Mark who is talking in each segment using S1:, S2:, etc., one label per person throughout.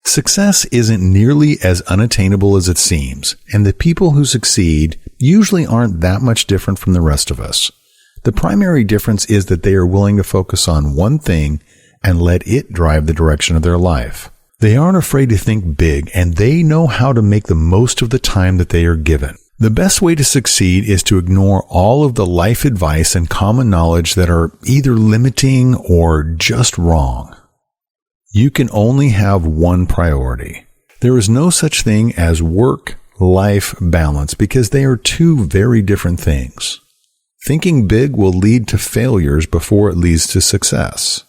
S1: Success isn't nearly as unattainable as it seems, and the people who succeed usually aren't that much different from the rest of us. The primary difference is that they are willing to focus on one thing and let it drive the direction of their life. They aren't afraid to think big, and they know how to make the most of the time that they are given. The best way to succeed is to ignore all of the life advice and common knowledge that are either limiting or just wrong. You can only have one priority. There is no such thing as work-life balance because they are two very different things. Thinking big will lead to failures before it leads to success.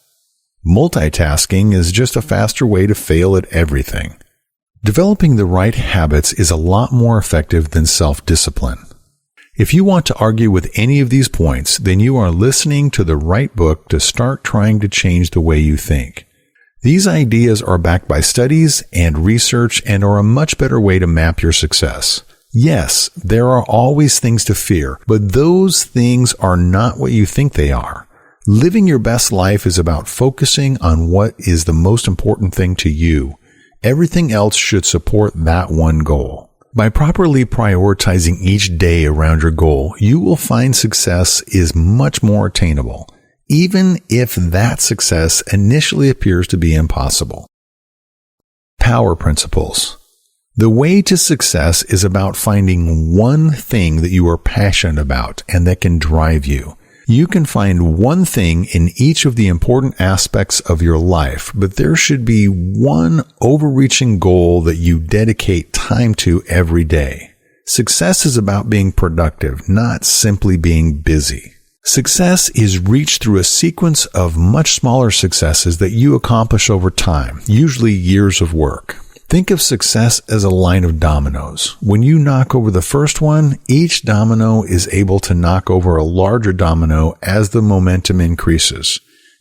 S1: Multitasking is just a faster way to fail at everything. Developing the right habits is a lot more effective than self-discipline. If you want to argue with any of these points, then you are listening to the right book to start trying to change the way you think. These ideas are backed by studies and research and are a much better way to map your success. Yes, there are always things to fear, but those things are not what you think they are. Living your best life is about focusing on what is the most important thing to you. Everything else should support that one goal. By properly prioritizing each day around your goal, you will find success is much more attainable, even if that success initially appears to be impossible. Power principles. The way to success is about finding one thing that you are passionate about and that can drive you. You can find one thing in each of the important aspects of your life, but there should be one overreaching goal that you dedicate time to every day. Success is about being productive, not simply being busy. Success is reached through a sequence of much smaller successes that you accomplish over time, usually years of work. Think of success as a line of dominoes. When you knock over the first one, each domino is able to knock over a larger domino as the momentum increases.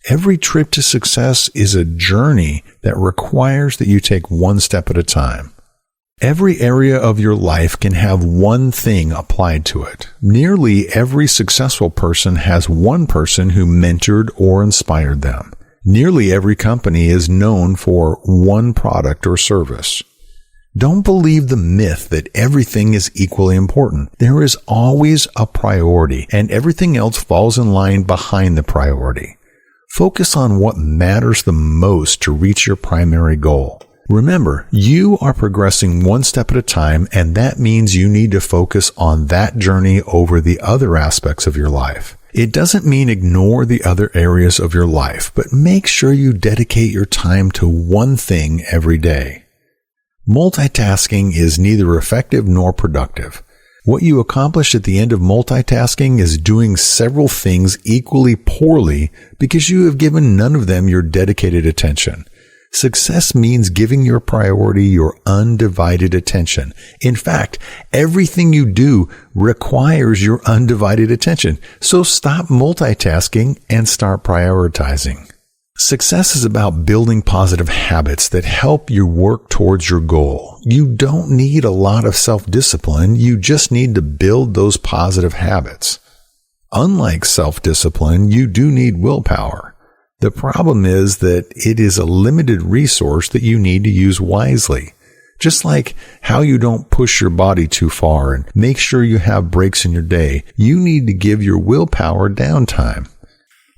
S1: Every trip to success is a journey that requires that you take one step at a time. Every area of your life can have one thing applied to it. Nearly every successful person has one person who mentored or inspired them. Nearly every company is known for one product or service. Don't believe the myth that everything is equally important. There is always a priority, and everything else falls in line behind the priority. Focus on what matters the most to reach your primary goal. Remember, you are progressing one step at a time, and that means you need to focus on that journey over the other aspects of your life. It doesn't mean ignore the other areas of your life, but make sure you dedicate your time to one thing every day. Multitasking is neither effective nor productive. What you accomplish at the end of multitasking is doing several things equally poorly because you have given none of them your dedicated attention. Success means giving your priority your undivided attention. In fact, everything you do requires your undivided attention. So stop multitasking and start prioritizing. Success is about building positive habits that help you work towards your goal. You don't need a lot of self-discipline. You just need to build those positive habits. Unlike self-discipline, you do need willpower. The problem is that it is a limited resource that you need to use wisely. Just like how you don't push your body too far and make sure you have breaks in your day, you need to give your willpower downtime.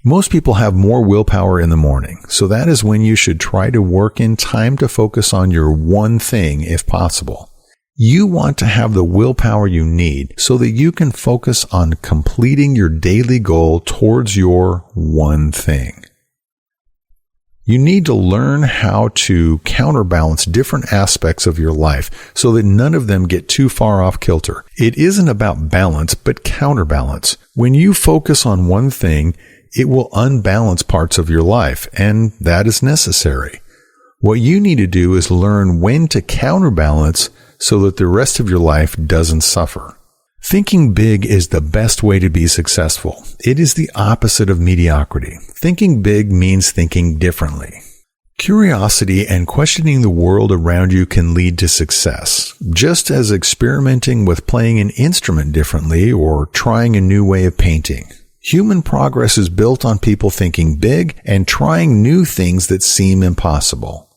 S1: Most people have more willpower in the morning, so that is when you should try to work in time to focus on your one thing if possible. You want to have the willpower you need so that you can focus on completing your daily goal towards your one thing. You need to learn how to counterbalance different aspects of your life so that none of them get too far off kilter. It isn't about balance, but counterbalance. When you focus on one thing, it will unbalance parts of your life, and that is necessary. What you need to do is learn when to counterbalance so that the rest of your life doesn't suffer. Thinking big is the best way to be successful. It is the opposite of mediocrity. Thinking big means thinking differently. Curiosity and questioning the world around you can lead to success, just as experimenting with playing an instrument differently or trying a new way of painting. Human progress is built on people thinking big and trying new things that seem impossible.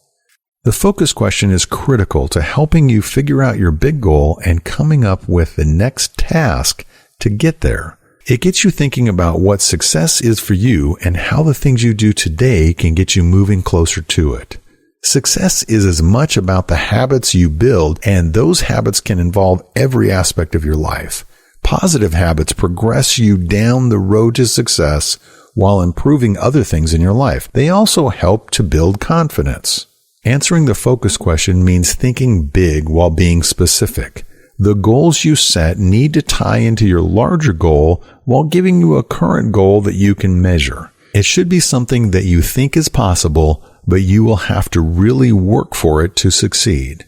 S1: The focus question is critical to helping you figure out your big goal and coming up with the next task to get there. It gets you thinking about what success is for you and how the things you do today can get you moving closer to it. Success is as much about the habits you build, and those habits can involve every aspect of your life. Positive habits progress you down the road to success while improving other things in your life. They also help to build confidence. Answering the focus question means thinking big while being specific. The goals you set need to tie into your larger goal while giving you a current goal that you can measure. It should be something that you think is possible, but you will have to really work for it to succeed.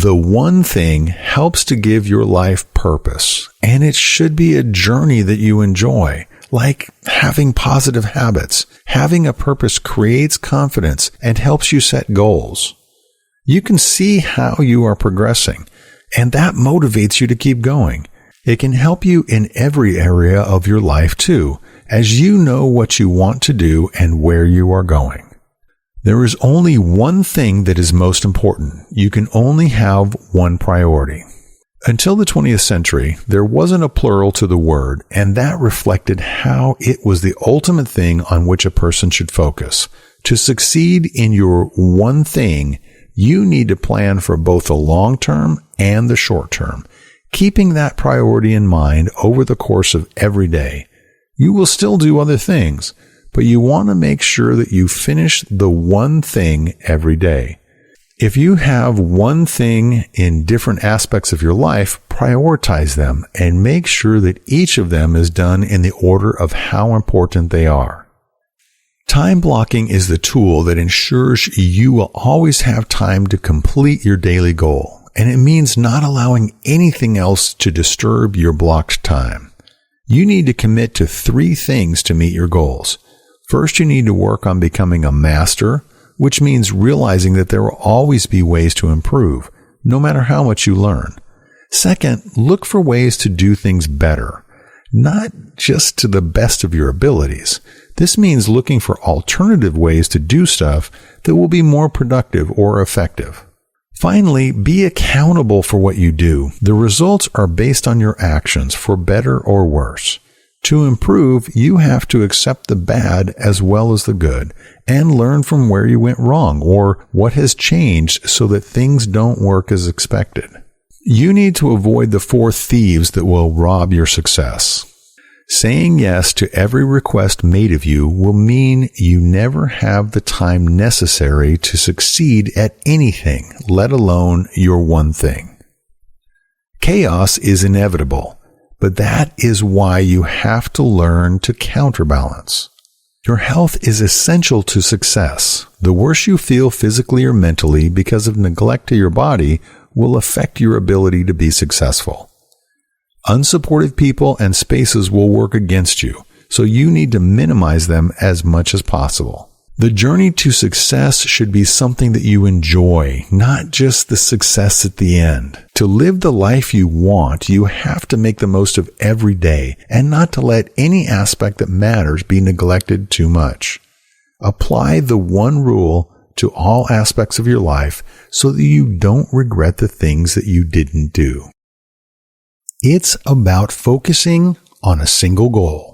S1: The one thing helps to give your life purpose, and it should be a journey that you enjoy, like having positive habits. Having a purpose creates confidence and helps you set goals. You can see how you are progressing, and that motivates you to keep going. It can help you in every area of your life too, as you know what you want to do and where you are going. There is only one thing that is most important. You can only have one priority. Until the 20th century, there wasn't a plural to the word, and that reflected how it was the ultimate thing on which a person should focus. To succeed in your one thing, you need to plan for both the long term and the short term, keeping that priority in mind over the course of every day. You will still do other things, but you want to make sure that you finish the one thing every day. If you have one thing in different aspects of your life, prioritize them and make sure that each of them is done in the order of how important they are. Time blocking is the tool that ensures you will always have time to complete your daily goal, and it means not allowing anything else to disturb your blocked time. You need to commit to 3 things to meet your goals. First, you need to work on becoming a master, which means realizing that there will always be ways to improve, no matter how much you learn. Second, look for ways to do things better, not just to the best of your abilities. This means looking for alternative ways to do stuff that will be more productive or effective. Finally, be accountable for what you do. The results are based on your actions, for better or worse. To improve, you have to accept the bad as well as the good and learn from where you went wrong or what has changed so that things don't work as expected. You need to avoid the 4 thieves that will rob your success. Saying yes to every request made of you will mean you never have the time necessary to succeed at anything, let alone your one thing. Chaos is inevitable. But that is why you have to learn to counterbalance. Your health is essential to success. The worse you feel physically or mentally because of neglect to your body will affect your ability to be successful. Unsupportive people and spaces will work against you, so you need to minimize them as much as possible. The journey to success should be something that you enjoy, not just the success at the end. To live the life you want, you have to make the most of every day and not to let any aspect that matters be neglected too much. Apply the one rule to all aspects of your life so that you don't regret the things that you didn't do. It's about focusing on a single goal.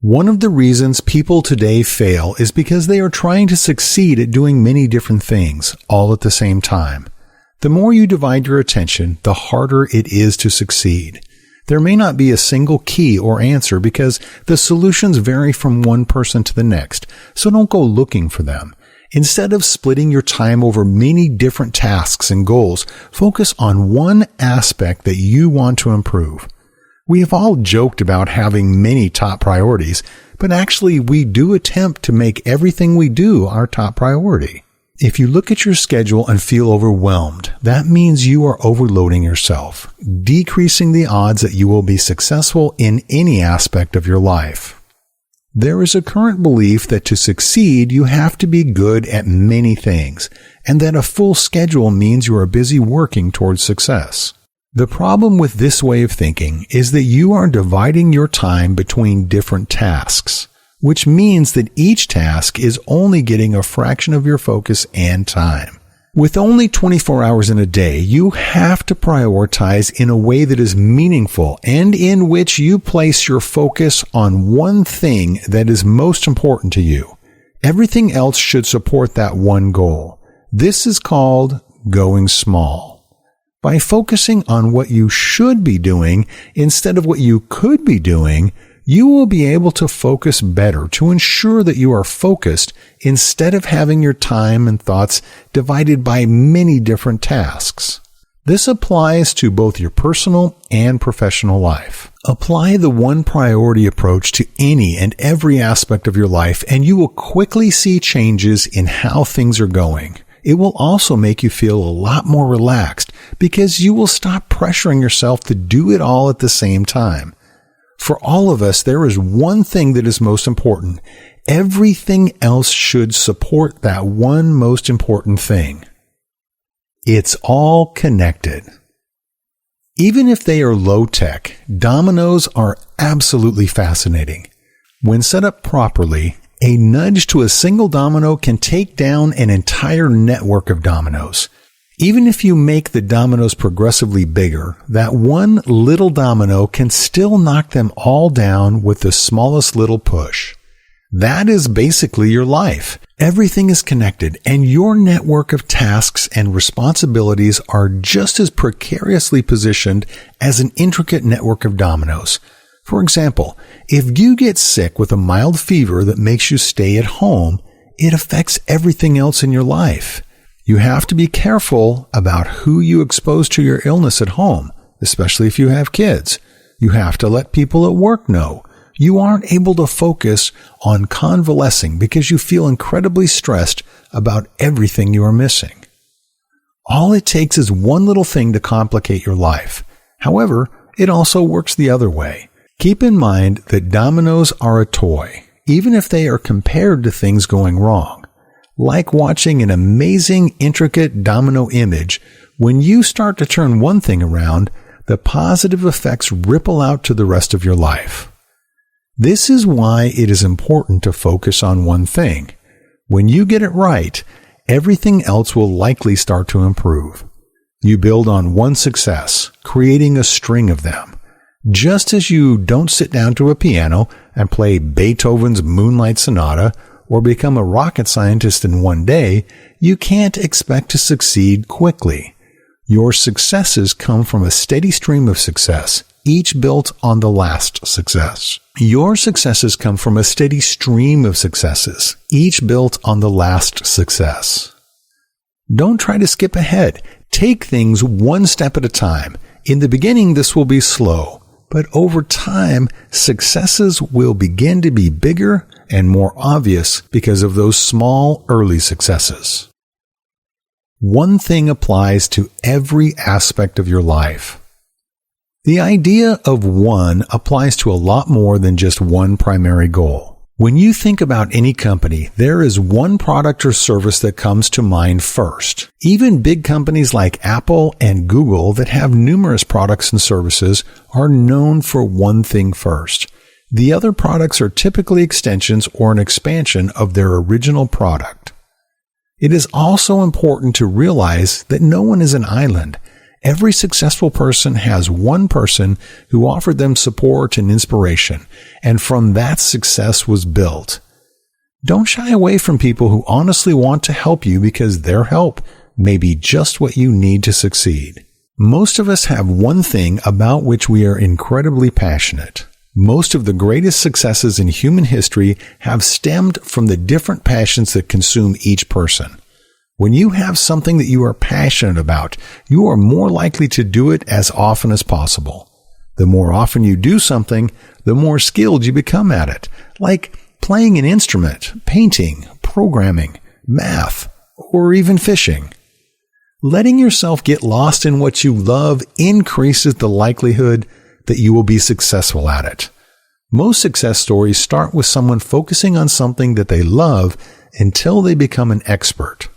S1: One of the reasons people today fail is because they are trying to succeed at doing many different things all at the same time. The more you divide your attention, the harder it is to succeed. There may not be a single key or answer because the solutions vary from one person to the next, so don't go looking for them. Instead of splitting your time over many different tasks and goals, focus on one aspect that you want to improve. We have all joked about having many top priorities, but actually we do attempt to make everything we do our top priority. If you look at your schedule and feel overwhelmed, that means you are overloading yourself, decreasing the odds that you will be successful in any aspect of your life. There is a current belief that to succeed, you have to be good at many things, and that a full schedule means you are busy working towards success. The problem with this way of thinking is that you are dividing your time between different tasks, which means that each task is only getting a fraction of your focus and time. With only 24 hours in a day, you have to prioritize in a way that is meaningful and in which you place your focus on one thing that is most important to you. Everything else should support that one goal. This is called going small. By focusing on what you should be doing instead of what you could be doing, you will be able to focus better to ensure that you are focused instead of having your time and thoughts divided by many different tasks. This applies to both your personal and professional life. Apply the one priority approach to any and every aspect of your life, and you will quickly see changes in how things are going. It will also make you feel a lot more relaxed because you will stop pressuring yourself to do it all at the same time. For all of us, there is one thing that is most important. Everything else should support that one most important thing. It's all connected. Even if they are low-tech, dominoes are absolutely fascinating. When set up properly, a nudge to a single domino can take down an entire network of dominoes. Even if you make the dominoes progressively bigger, that one little domino can still knock them all down with the smallest little push. That is basically your life. Everything is connected, and your network of tasks and responsibilities are just as precariously positioned as an intricate network of dominoes. For example, if you get sick with a mild fever that makes you stay at home, it affects everything else in your life. You have to be careful about who you expose to your illness at home, especially if you have kids. You have to let people at work know. You aren't able to focus on convalescing because you feel incredibly stressed about everything you are missing. All it takes is one little thing to complicate your life. However, it also works the other way. Keep in mind that dominoes are a toy, even if they are compared to things going wrong. Like watching an amazing, intricate domino image, when you start to turn one thing around, the positive effects ripple out to the rest of your life. This is why it is important to focus on one thing. When you get it right, everything else will likely start to improve. You build on one success, creating a string of them. Just as you don't sit down to a piano and play Beethoven's Moonlight Sonata or become a rocket scientist in one day, you can't expect to succeed quickly. Your successes come from a steady stream of success, each built on the last success. Your successes come from a steady stream of successes, each built on the last success. Don't try to skip ahead. Take things one step at a time. In the beginning, this will be slow, but over time, successes will begin to be bigger and more obvious because of those small early successes. One thing applies to every aspect of your life. The idea of one applies to a lot more than just one primary goal. When you think about any company, there is one product or service that comes to mind first. Even big companies like Apple and Google that have numerous products and services are known for one thing first. The other products are typically extensions or an expansion of their original product. It is also important to realize that no one is an island. Every successful person has one person who offered them support and inspiration, and from that success was built. Don't shy away from people who honestly want to help you because their help may be just what you need to succeed. Most of us have one thing about which we are incredibly passionate. Most of the greatest successes in human history have stemmed from the different passions that consume each person. When you have something that you are passionate about, you are more likely to do it as often as possible. The more often you do something, the more skilled you become at it, like playing an instrument, painting, programming, math, or even fishing. Letting yourself get lost in what you love increases the likelihood that you will be successful at it. Most success stories start with someone focusing on something that they love until they become an expert.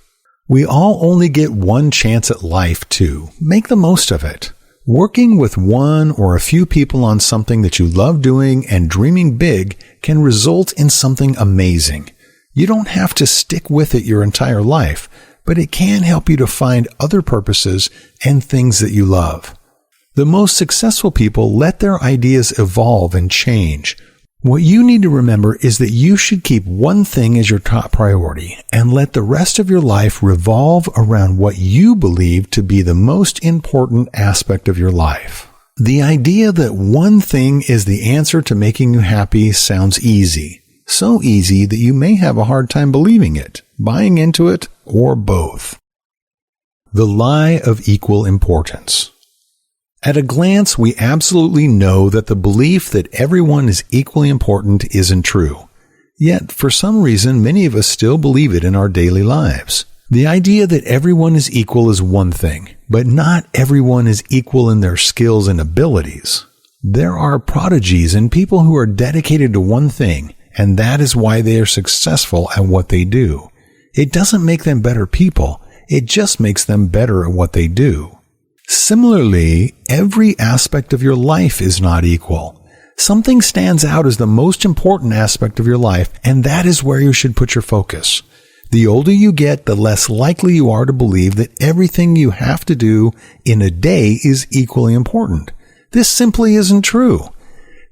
S1: We all only get one chance at life, too. Make the most of it. Working with one or a few people on something that you love doing and dreaming big can result in something amazing. You don't have to stick with it your entire life, but it can help you to find other purposes and things that you love. The most successful people let their ideas evolve and change. What you need to remember is that you should keep one thing as your top priority and let the rest of your life revolve around what you believe to be the most important aspect of your life. The idea that one thing is the answer to making you happy sounds easy. So easy that you may have a hard time believing it, buying into it, or both. The lie of equal importance. At a glance, we absolutely know that the belief that everyone is equally important isn't true. Yet, for some reason, many of us still believe it in our daily lives. The idea that everyone is equal is one thing, but not everyone is equal in their skills and abilities. There are prodigies and people who are dedicated to one thing, and that is why they are successful at what they do. It doesn't make them better people, it just makes them better at what they do. Similarly, every aspect of your life is not equal. Something stands out as the most important aspect of your life, and that is where you should put your focus. The older you get, the less likely you are to believe that everything you have to do in a day is equally important. This simply isn't true.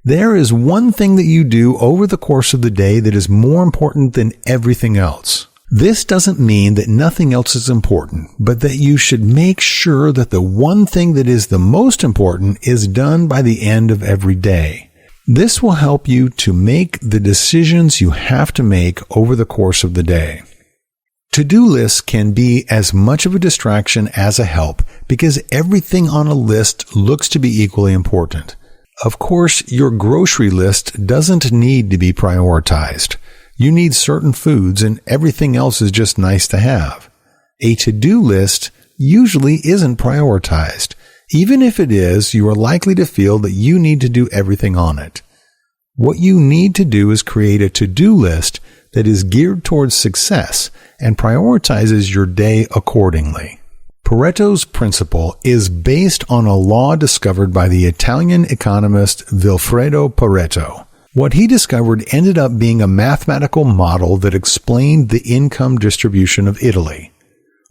S1: There is one thing that you do over the course of the day that is more important than everything else. This doesn't mean that nothing else is important, but that you should make sure that the one thing that is the most important is done by the end of every day. This will help you to make the decisions you have to make over the course of the day. To-do lists can be as much of a distraction as a help because everything on a list looks to be equally important. Of course, your grocery list doesn't need to be prioritized. You need certain foods and everything else is just nice to have. A to-do list usually isn't prioritized. Even if it is, you are likely to feel that you need to do everything on it. What you need to do is create a to-do list that is geared towards success and prioritizes your day accordingly. Pareto's principle is based on a law discovered by the Italian economist Vilfredo Pareto. What he discovered ended up being a mathematical model that explained the income distribution of Italy.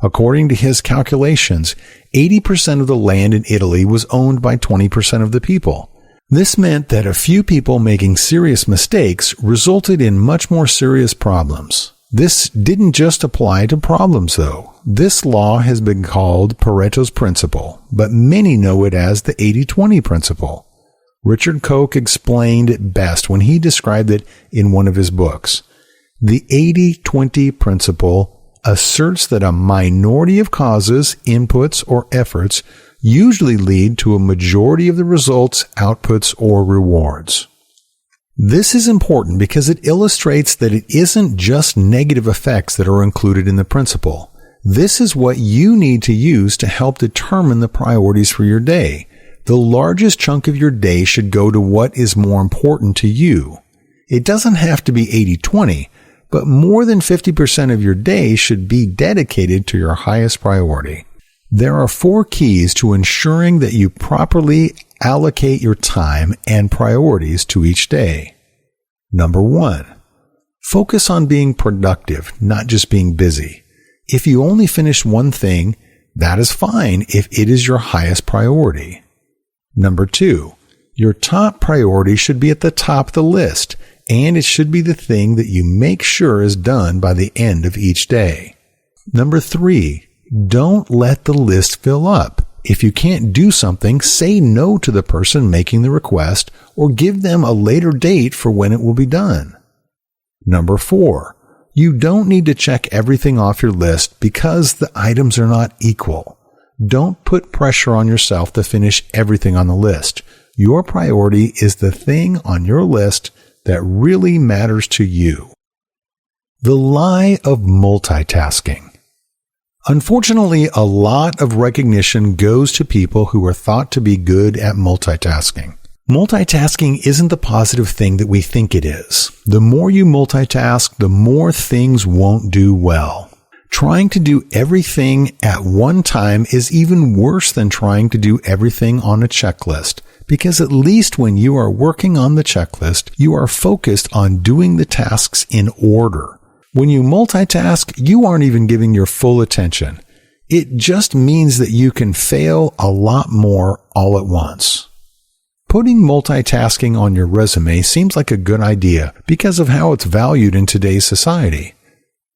S1: According to his calculations, 80% of the land in Italy was owned by 20% of the people. This meant that a few people making serious mistakes resulted in much more serious problems. This didn't just apply to problems, though. This law has been called Pareto's principle, but many know it as the 80-20 principle. Richard Koch explained it best when he described it in one of his books. The 80-20 principle asserts that a minority of causes, inputs, or efforts usually lead to a majority of the results, outputs, or rewards. This is important because it illustrates that it isn't just negative effects that are included in the principle. This is what you need to use to help determine the priorities for your day. The largest chunk of your day should go to what is more important to you. It doesn't have to be 80-20, but more than 50% of your day should be dedicated to your highest priority. There are 4 keys to ensuring that you properly allocate your time and priorities to each day. Number 1, focus on being productive, not just being busy. If you only finish one thing, that is fine if it is your highest priority. Number 2, your top priority should be at the top of the list, and it should be the thing that you make sure is done by the end of each day. Number 3, don't let the list fill up. If you can't do something, say no to the person making the request or give them a later date for when it will be done. Number 4, you don't need to check everything off your list because the items are not equal. Don't put pressure on yourself to finish everything on the list. Your priority is the thing on your list that really matters to you. The lie of multitasking. Unfortunately, a lot of recognition goes to people who are thought to be good at multitasking. Multitasking isn't the positive thing that we think it is. The more you multitask, the more things won't do well. Trying to do everything at one time is even worse than trying to do everything on a checklist, because at least when you are working on the checklist, you are focused on doing the tasks in order. When you multitask, you aren't even giving your full attention. It just means that you can fail a lot more all at once. Putting multitasking on your resume seems like a good idea because of how it's valued in today's society.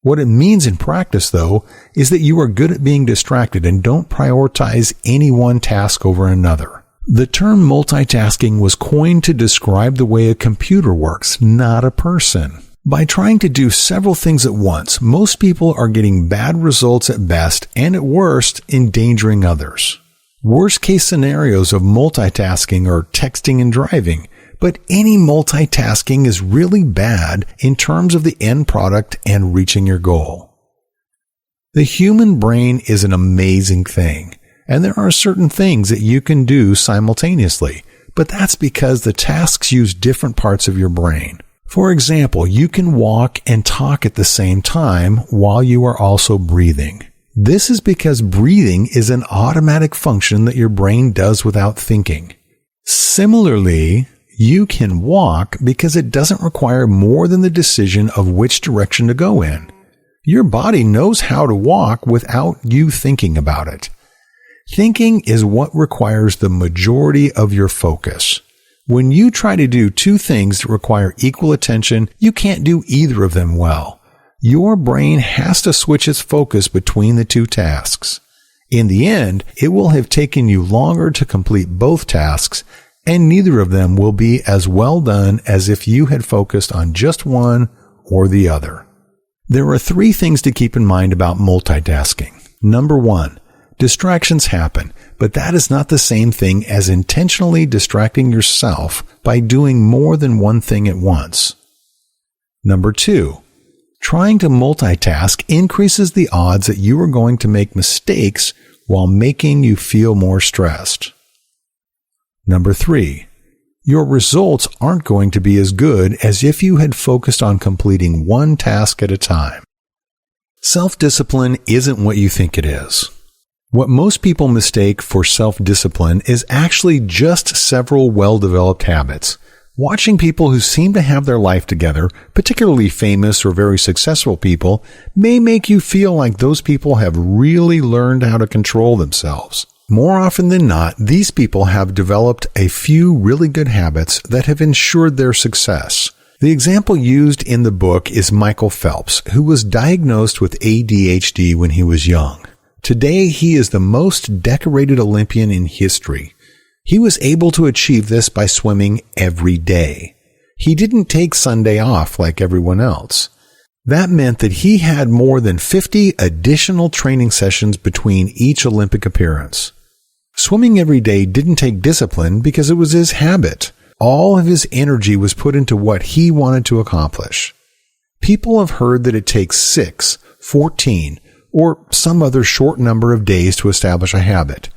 S1: What it means in practice, though, is that you are good at being distracted and don't prioritize any one task over another. The term multitasking was coined to describe the way a computer works, not a person. By trying to do several things at once, most people are getting bad results at best and at worst, endangering others. Worst case scenarios of multitasking are texting and driving, but any multitasking is really bad in terms of the end product and reaching your goal. The human brain is an amazing thing, and there are certain things that you can do simultaneously, but that's because the tasks use different parts of your brain. For example, you can walk and talk at the same time while you are also breathing. This is because breathing is an automatic function that your brain does without thinking. Similarly, you can walk because it doesn't require more than the decision of which direction to go in. Your body knows how to walk without you thinking about it. Thinking is what requires the majority of your focus. When you try to do two things that require equal attention, you can't do either of them well. Your brain has to switch its focus between the two tasks. In the end, it will have taken you longer to complete both tasks, and neither of them will be as well done as if you had focused on just one or the other. There are 3 things to keep in mind about multitasking. Number 1, distractions happen, but that is not the same thing as intentionally distracting yourself by doing more than one thing at once. Number 2, trying to multitask increases the odds that you are going to make mistakes while making you feel more stressed. Number 3, your results aren't going to be as good as if you had focused on completing one task at a time. Self-discipline isn't what you think it is. What most people mistake for self-discipline is actually just several well-developed habits. Watching people who seem to have their life together, particularly famous or very successful people, may make you feel like those people have really learned how to control themselves. More often than not, these people have developed a few really good habits that have ensured their success. The example used in the book is Michael Phelps, who was diagnosed with ADHD when he was young. Today, he is the most decorated Olympian in history. He was able to achieve this by swimming every day. He didn't take Sunday off like everyone else. That meant that he had more than 50 additional training sessions between each Olympic appearance. Swimming every day didn't take discipline because it was his habit. All of his energy was put into what he wanted to accomplish. People have heard that it takes 6, 14, or some other short number of days to establish a habit.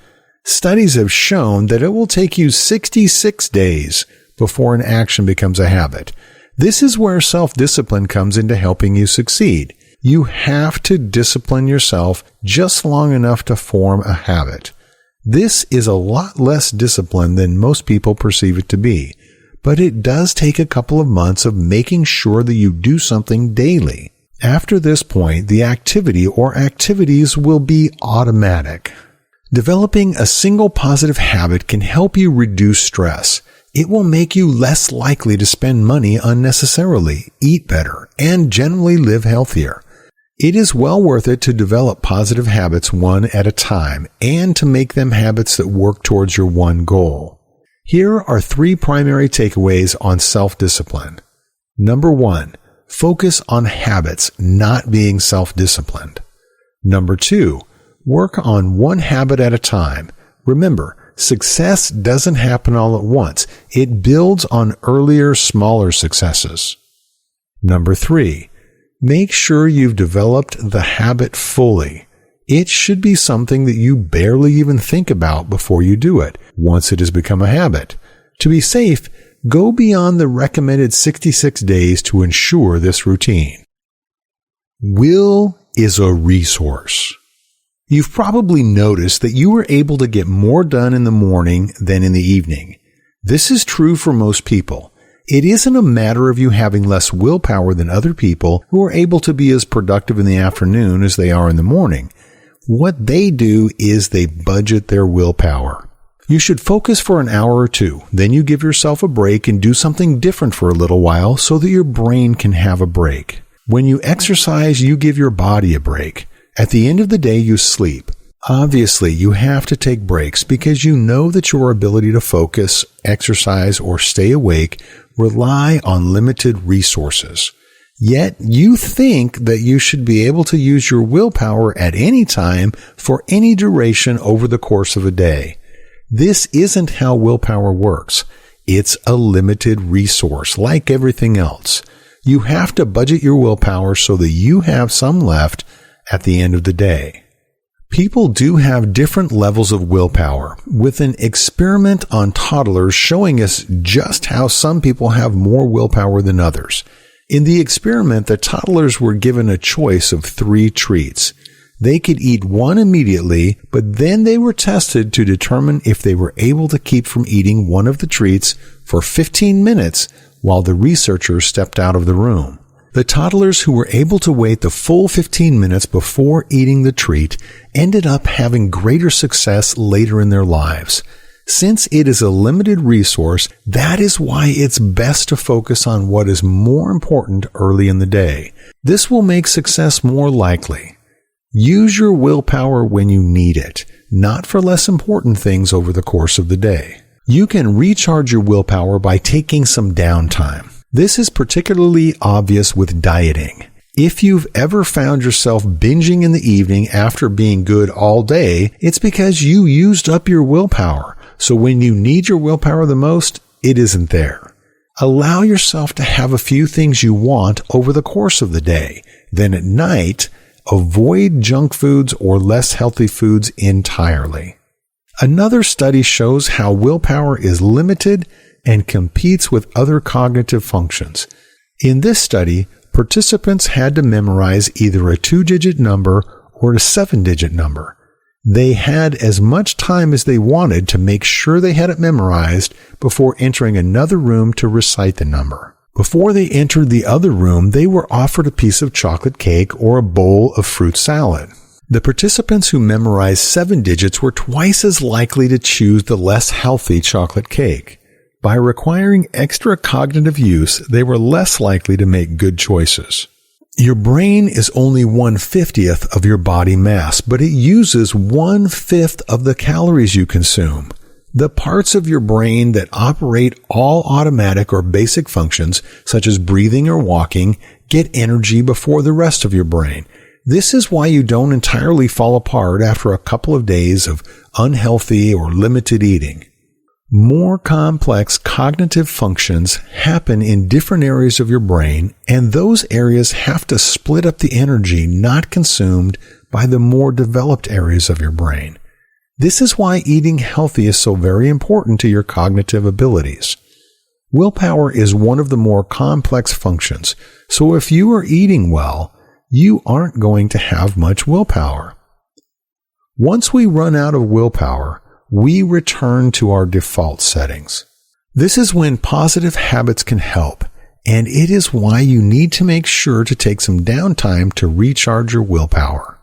S1: Studies have shown that it will take you 66 days before an action becomes a habit. This is where self-discipline comes into helping you succeed. You have to discipline yourself just long enough to form a habit. This is a lot less discipline than most people perceive it to be, but it does take a couple of months of making sure that you do something daily. After this point, the activity or activities will be automatic. Developing a single positive habit can help you reduce stress. It will make you less likely to spend money unnecessarily, eat better, and generally live healthier. It is well worth it to develop positive habits one at a time and to make them habits that work towards your one goal. Here are 3 primary takeaways on self-discipline. Number 1, focus on habits, not being self-disciplined. Number 2, work on one habit at a time. Remember, success doesn't happen all at once. It builds on earlier, smaller successes. Number 3, make sure you've developed the habit fully. It should be something that you barely even think about before you do it, once it has become a habit. To be safe, go beyond the recommended 66 days to ensure this routine. Will is a resource. You've probably noticed that you are able to get more done in the morning than in the evening. This is true for most people. It isn't a matter of you having less willpower than other people who are able to be as productive in the afternoon as they are in the morning. What they do is they budget their willpower. You should focus for an hour or two, then you give yourself a break and do something different for a little while so that your brain can have a break. When you exercise, you give your body a break. At the end of the day, you sleep. Obviously, you have to take breaks because you know that your ability to focus, exercise, or stay awake rely on limited resources. Yet, you think that you should be able to use your willpower at any time for any duration over the course of a day. This isn't how willpower works. It's a limited resource, like everything else. You have to budget your willpower so that you have some left at the end of the day. People do have different levels of willpower, with an experiment on toddlers showing us just how some people have more willpower than others. In the experiment, the toddlers were given a choice of 3 treats. They could eat one immediately, but then they were tested to determine if they were able to keep from eating one of the treats for 15 minutes while the researchers stepped out of the room. The toddlers who were able to wait the full 15 minutes before eating the treat ended up having greater success later in their lives. Since it is a limited resource, that is why it's best to focus on what is more important early in the day. This will make success more likely. Use your willpower when you need it, not for less important things over the course of the day. You can recharge your willpower by taking some downtime. This is particularly obvious with dieting. If you've ever found yourself binging in the evening after being good all day, it's because you used up your willpower. So when you need your willpower the most, it isn't there. Allow yourself to have a few things you want over the course of the day. Then at night, avoid junk foods or less healthy foods entirely. Another study shows how willpower is limited and competes with other cognitive functions. In this study, participants had to memorize either a 2-digit number or a 7-digit number. They had as much time as they wanted to make sure they had it memorized before entering another room to recite the number. Before they entered the other room, they were offered a piece of chocolate cake or a bowl of fruit salad. The participants who memorized 7 digits were twice as likely to choose the less healthy chocolate cake. By requiring extra cognitive use, they were less likely to make good choices. Your brain is only 1/50th of your body mass, but it uses 1/5 of the calories you consume. The parts of your brain that operate all automatic or basic functions, such as breathing or walking, get energy before the rest of your brain. This is why you don't entirely fall apart after a couple of days of unhealthy or limited eating. More complex cognitive functions happen in different areas of your brain, and those areas have to split up the energy not consumed by the more developed areas of your brain. This is why eating healthy is so very important to your cognitive abilities. Willpower is one of the more complex functions, so if you are eating well, you aren't going to have much willpower. Once we run out of willpower, we return to our default settings. This is when positive habits can help, and it is why you need to make sure to take some downtime to recharge your willpower.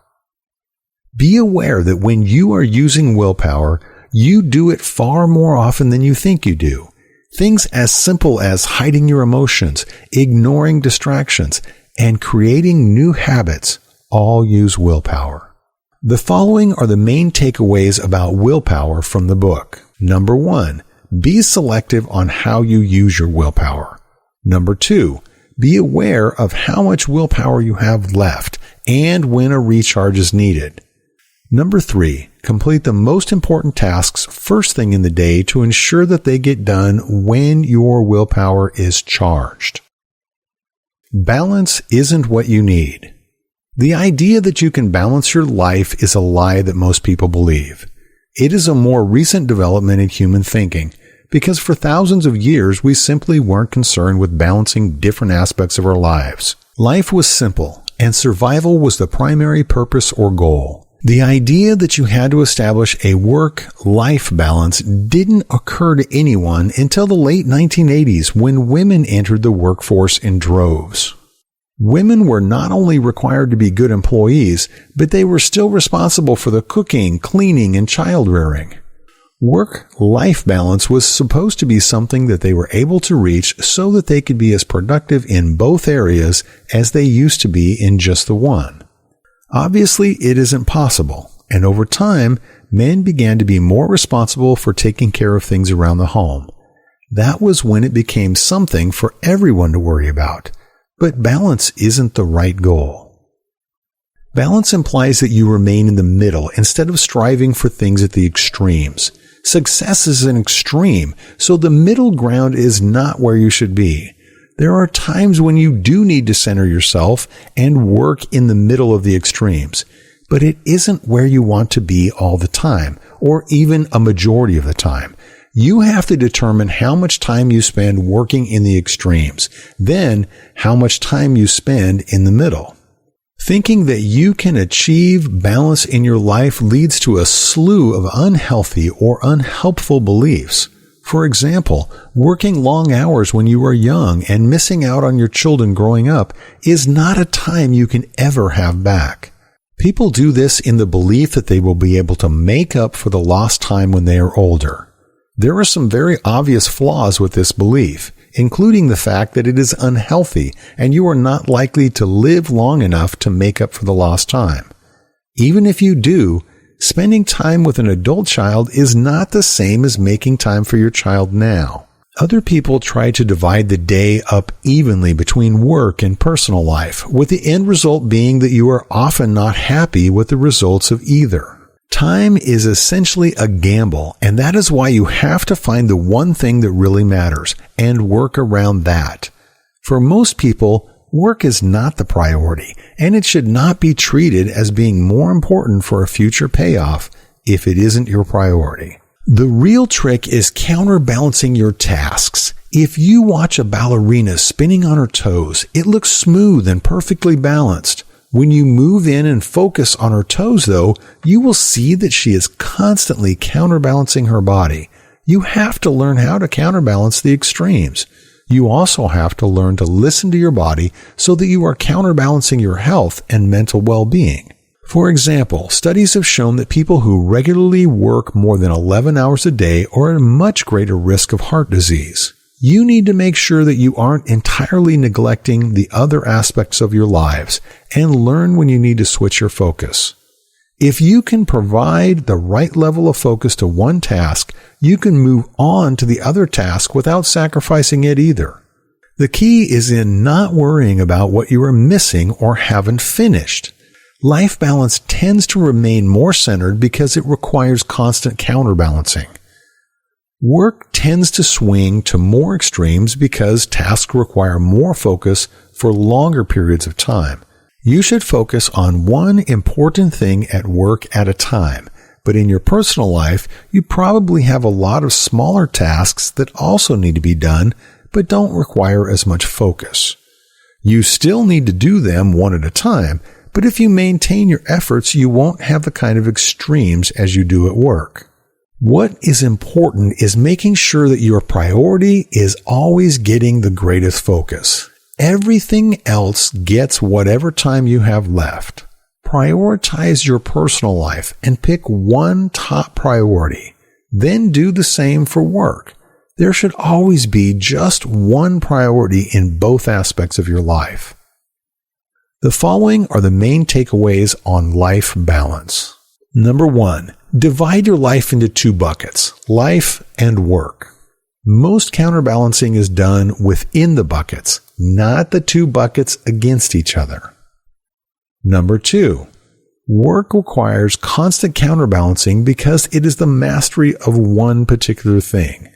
S1: Be aware that when you are using willpower, you do it far more often than you think you do. Things as simple as hiding your emotions, ignoring distractions, and creating new habits all use willpower. The following are the main takeaways about willpower from the book. Number 1, be selective on how you use your willpower. Number 2, be aware of how much willpower you have left and when a recharge is needed. Number 3, complete the most important tasks first thing in the day to ensure that they get done when your willpower is charged. Balance isn't what you need. The idea that you can balance your life is a lie that most people believe. It is a more recent development in human thinking, because for thousands of years we simply weren't concerned with balancing different aspects of our lives. Life was simple, and survival was the primary purpose or goal. The idea that you had to establish a work-life balance didn't occur to anyone until the late 1980s when women entered the workforce in droves. Women were not only required to be good employees, but they were still responsible for the cooking, cleaning, and child rearing. Work-life balance was supposed to be something that they were able to reach so that they could be as productive in both areas as they used to be in just the one. Obviously, it isn't possible, and over time, men began to be more responsible for taking care of things around the home. That was when it became something for everyone to worry about. But balance isn't the right goal. Balance implies that you remain in the middle instead of striving for things at the extremes. Success is an extreme, so the middle ground is not where you should be. There are times when you do need to center yourself and work in the middle of the extremes, but it isn't where you want to be all the time, or even a majority of the time. You have to determine how much time you spend working in the extremes, then how much time you spend in the middle. Thinking that you can achieve balance in your life leads to a slew of unhealthy or unhelpful beliefs. For example, working long hours when you are young and missing out on your children growing up is not a time you can ever have back. People do this in the belief that they will be able to make up for the lost time when they are older. There are some very obvious flaws with this belief, including the fact that it is unhealthy and you are not likely to live long enough to make up for the lost time. Even if you do, spending time with an adult child is not the same as making time for your child now. Other people try to divide the day up evenly between work and personal life, with the end result being that you are often not happy with the results of either. Time is essentially a gamble, and that is why you have to find the one thing that really matters and work around that. For most people, work is not the priority, and it should not be treated as being more important for a future payoff if it isn't your priority. The real trick is counterbalancing your tasks. If you watch a ballerina spinning on her toes, it looks smooth and perfectly balanced. When you move in and focus on her toes, though, you will see that she is constantly counterbalancing her body. You have to learn how to counterbalance the extremes. You also have to learn to listen to your body so that you are counterbalancing your health and mental well-being. For example, studies have shown that people who regularly work more than 11 hours a day are at a much greater risk of heart disease. You need to make sure that you aren't entirely neglecting the other aspects of your lives and learn when you need to switch your focus. If you can provide the right level of focus to one task, you can move on to the other task without sacrificing it either. The key is in not worrying about what you are missing or haven't finished. Life balance tends to remain more centered because it requires constant counterbalancing. Work tends to swing to more extremes because tasks require more focus for longer periods of time. You should focus on one important thing at work at a time, but in your personal life, you probably have a lot of smaller tasks that also need to be done, but don't require as much focus. You still need to do them one at a time, but if you maintain your efforts, you won't have the kind of extremes as you do at work. What is important is making sure that your priority is always getting the greatest focus. Everything else gets whatever time you have left. Prioritize your personal life and pick one top priority. Then do the same for work. There should always be just one priority in both aspects of your life. The following are the main takeaways on life balance. Number 1. Divide your life into two buckets, life and work. Most counterbalancing is done within the buckets, not the two buckets against each other. Number 2. Work requires constant counterbalancing because it is the mastery of one particular thing.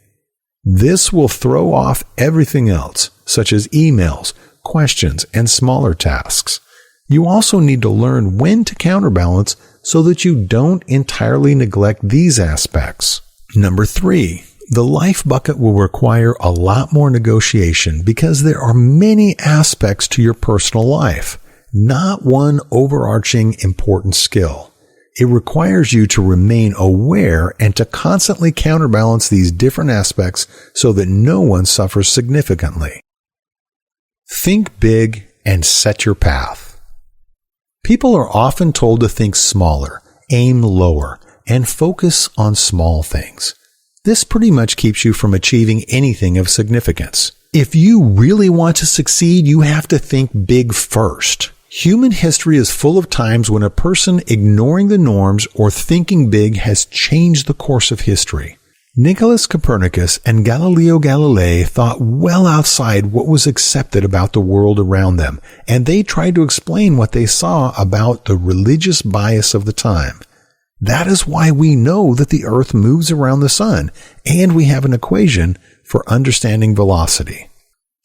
S1: This will throw off everything else, such as emails, questions, and smaller tasks. You also need to learn when to counterbalance so that you don't entirely neglect these aspects. Number 3, the life bucket will require a lot more negotiation because there are many aspects to your personal life, not one overarching important skill. It requires you to remain aware and to constantly counterbalance these different aspects so that no one suffers significantly. Think big and set your path. People are often told to think smaller, aim lower, and focus on small things. This pretty much keeps you from achieving anything of significance. If you really want to succeed, you have to think big first. Human history is full of times when a person ignoring the norms or thinking big has changed the course of history. Nicholas Copernicus and Galileo Galilei thought well outside what was accepted about the world around them, and they tried to explain what they saw about the religious bias of the time. That is why we know that the Earth moves around the sun, and we have an equation for understanding velocity.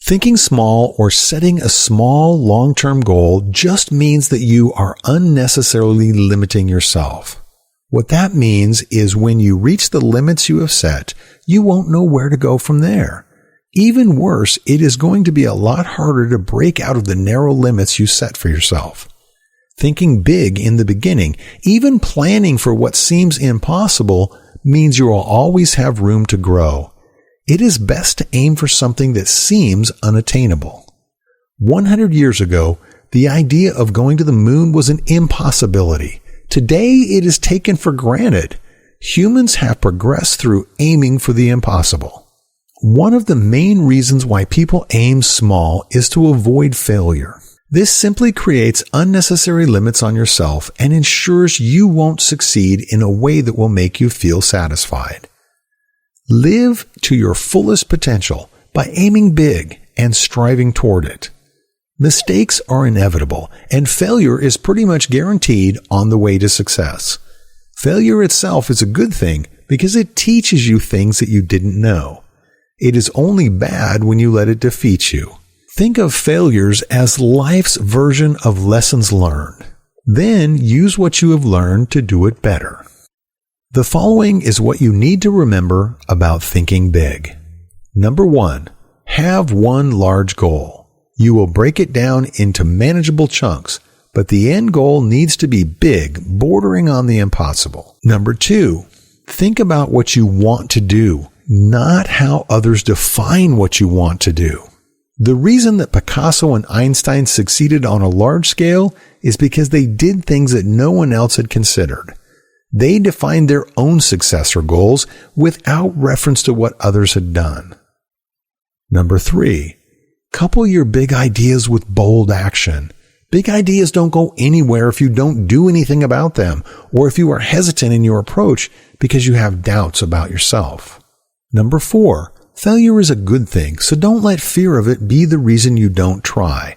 S1: Thinking small or setting a small long-term goal just means that you are unnecessarily limiting yourself. What that means is when you reach the limits you have set, you won't know where to go from there. Even worse, it is going to be a lot harder to break out of the narrow limits you set for yourself. Thinking big in the beginning, even planning for what seems impossible, means you will always have room to grow. It is best to aim for something that seems unattainable. 100 years ago, the idea of going to the moon was an impossibility. Today, it is taken for granted. Humans have progressed through aiming for the impossible. One of the main reasons why people aim small is to avoid failure. This simply creates unnecessary limits on yourself and ensures you won't succeed in a way that will make you feel satisfied. Live to your fullest potential by aiming big and striving toward it. Mistakes are inevitable, and failure is pretty much guaranteed on the way to success. Failure itself is a good thing because it teaches you things that you didn't know. It is only bad when you let it defeat you. Think of failures as life's version of lessons learned. Then use what you have learned to do it better. The following is what you need to remember about thinking big. Number 1, have one large goal. You will break it down into manageable chunks, but the end goal needs to be big, bordering on the impossible. Number 2, think about what you want to do, not how others define what you want to do. The reason that Picasso and Einstein succeeded on a large scale is because they did things that no one else had considered. They defined their own success or goals without reference to what others had done. Number 3, couple your big ideas with bold action. Big ideas don't go anywhere if you don't do anything about them, or if you are hesitant in your approach because you have doubts about yourself. Number 4, failure is a good thing, so don't let fear of it be the reason you don't try.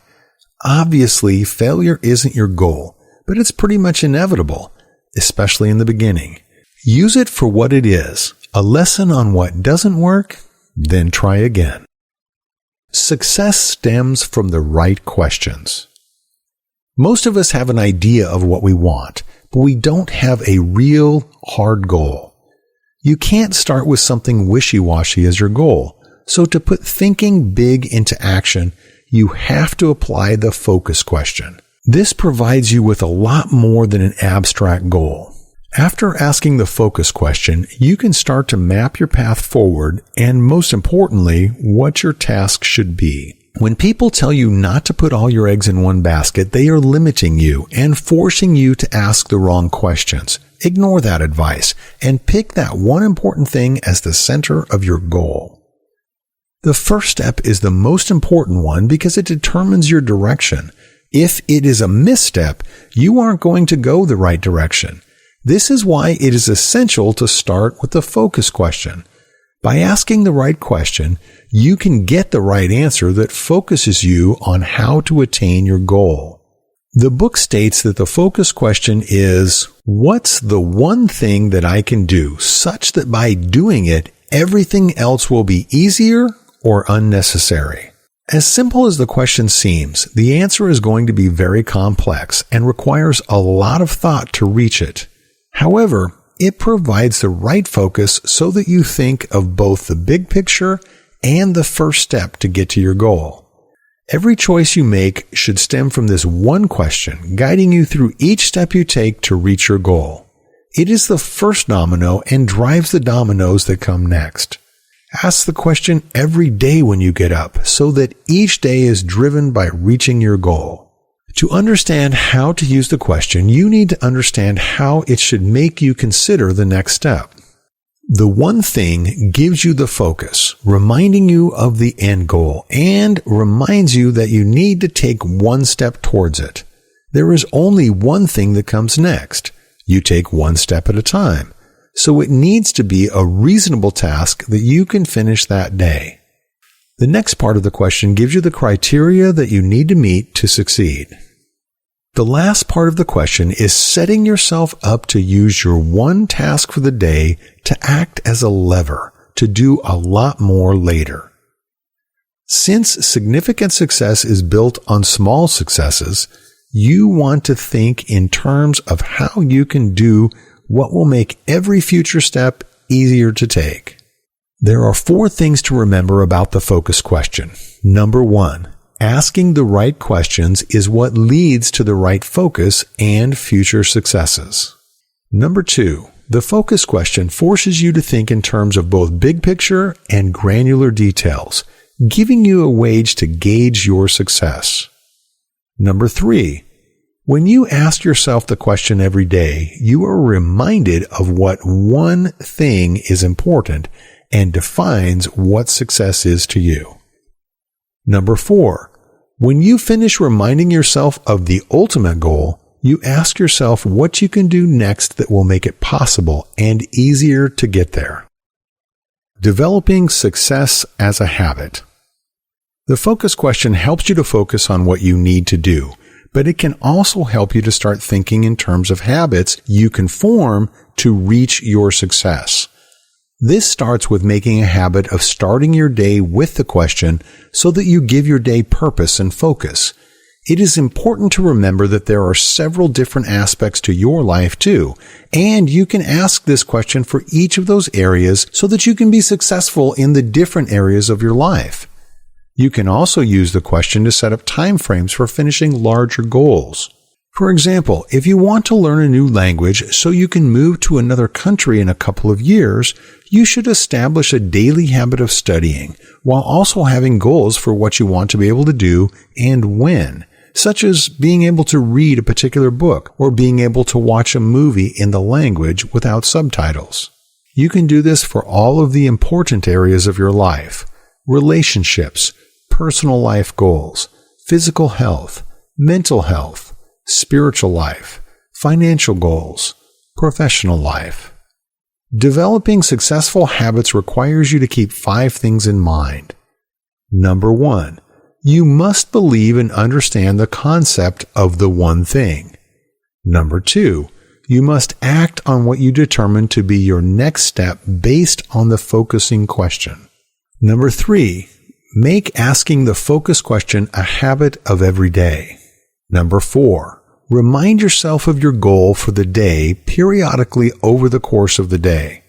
S1: Obviously, failure isn't your goal, but it's pretty much inevitable, especially in the beginning. Use it for what it is, a lesson on what doesn't work, then try again. Success stems from the right questions. Most of us have an idea of what we want, but we don't have a real hard goal. You can't start with something wishy-washy as your goal, so to put thinking big into action, you have to apply the focus question. This provides you with a lot more than an abstract goal. After asking the focus question, you can start to map your path forward and, most importantly, what your task should be. When people tell you not to put all your eggs in one basket, they are limiting you and forcing you to ask the wrong questions. Ignore that advice and pick that one important thing as the center of your goal. The first step is the most important one because it determines your direction. If it is a misstep, you aren't going to go the right direction. This is why it is essential to start with the focus question. By asking the right question, you can get the right answer that focuses you on how to attain your goal. The book states that the focus question is, what's the one thing that I can do such that by doing it, everything else will be easier or unnecessary? As simple as the question seems, the answer is going to be very complex and requires a lot of thought to reach it. However, it provides the right focus so that you think of both the big picture and the first step to get to your goal. Every choice you make should stem from this one question, guiding you through each step you take to reach your goal. It is the first domino and drives the dominoes that come next. Ask the question every day when you get up, so that each day is driven by reaching your goal. To understand how to use the question, you need to understand how it should make you consider the next step. The one thing gives you the focus, reminding you of the end goal, and reminds you that you need to take one step towards it. There is only one thing that comes next. You take one step at a time. So it needs to be a reasonable task that you can finish that day. The next part of the question gives you the criteria that you need to meet to succeed. The last part of the question is setting yourself up to use your one task for the day to act as a lever to do a lot more later. Since significant success is built on small successes, you want to think in terms of how you can do what will make every future step easier to take. There are 4 things to remember about the focus question. Number 1. Asking the right questions is what leads to the right focus and future successes. Number 2, the focus question forces you to think in terms of both big picture and granular details, giving you a wage to gauge your success. Number 3, when you ask yourself the question every day, you are reminded of what one thing is important and defines what success is to you. Number 4, when you finish reminding yourself of the ultimate goal, you ask yourself what you can do next that will make it possible and easier to get there. Developing success as a habit. The focus question helps you to focus on what you need to do, but it can also help you to start thinking in terms of habits you can form to reach your success. This starts with making a habit of starting your day with the question so that you give your day purpose and focus. It is important to remember that there are several different aspects to your life too, and you can ask this question for each of those areas so that you can be successful in the different areas of your life. You can also use the question to set up time frames for finishing larger goals. For example, if you want to learn a new language so you can move to another country in a couple of years, you should establish a daily habit of studying while also having goals for what you want to be able to do and when, such as being able to read a particular book or being able to watch a movie in the language without subtitles. You can do this for all of the important areas of your life: relationships, personal life goals, physical health, mental health, spiritual life, financial goals, professional life. Developing successful habits requires you to keep 5 things in mind. Number 1, you must believe and understand the concept of the one thing. Number 2, you must act on what you determine to be your next step based on the focusing question. Number 3, make asking the focus question a habit of every day. Number 4, remind yourself of your goal for the day periodically over the course of the day.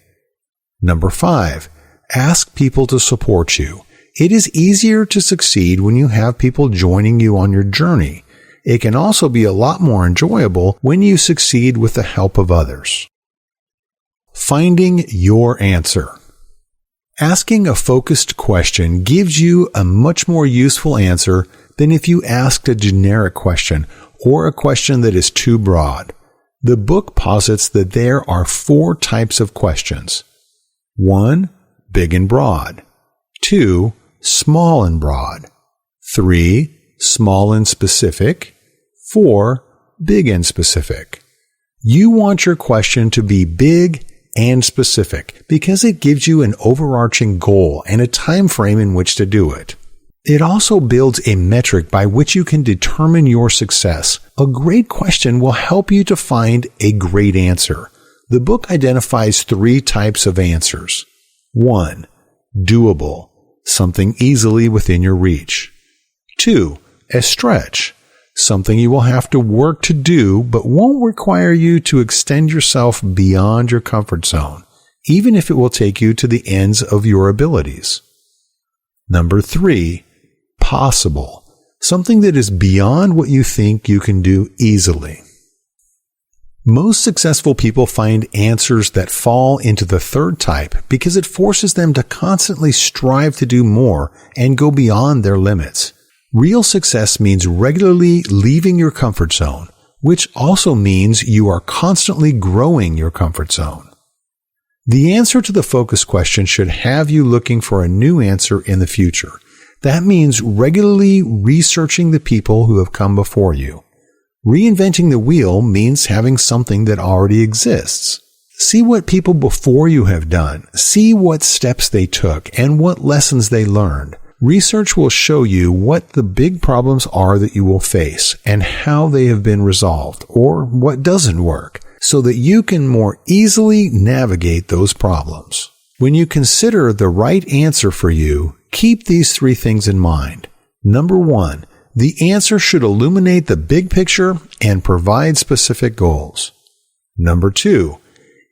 S1: Number 5, ask people to support you. It is easier to succeed when you have people joining you on your journey. It can also be a lot more enjoyable when you succeed with the help of others. Finding your answer. Asking a focused question gives you a much more useful answer than if you asked a generic question or a question that is too broad. The book posits that there are 4 types of questions. 1, big and broad. 2, small and broad. 3, small and specific. 4, big and specific. You want your question to be big and specific because it gives you an overarching goal and a time frame in which to do it. It also builds a metric by which you can determine your success. A great question will help you to find a great answer. The book identifies 3 types of answers. 1, doable, something easily within your reach. 2, a stretch, something you will have to work to do but won't require you to extend yourself beyond your comfort zone, even if it will take you to the ends of your abilities. Number 3, possible, something that is beyond what you think you can do easily. Most successful people find answers that fall into the third type because it forces them to constantly strive to do more and go beyond their limits. Real success means regularly leaving your comfort zone, which also means you are constantly growing your comfort zone. The answer to the focus question should have you looking for a new answer in the future. That means regularly researching the people who have come before you. Reinventing the wheel means having something that already exists. See what people before you have done. See what steps they took and what lessons they learned. Research will show you what the big problems are that you will face and how they have been resolved or what doesn't work so that you can more easily navigate those problems. When you consider the right answer for you, keep these 3 things in mind. Number 1, the answer should illuminate the big picture and provide specific goals. Number 2,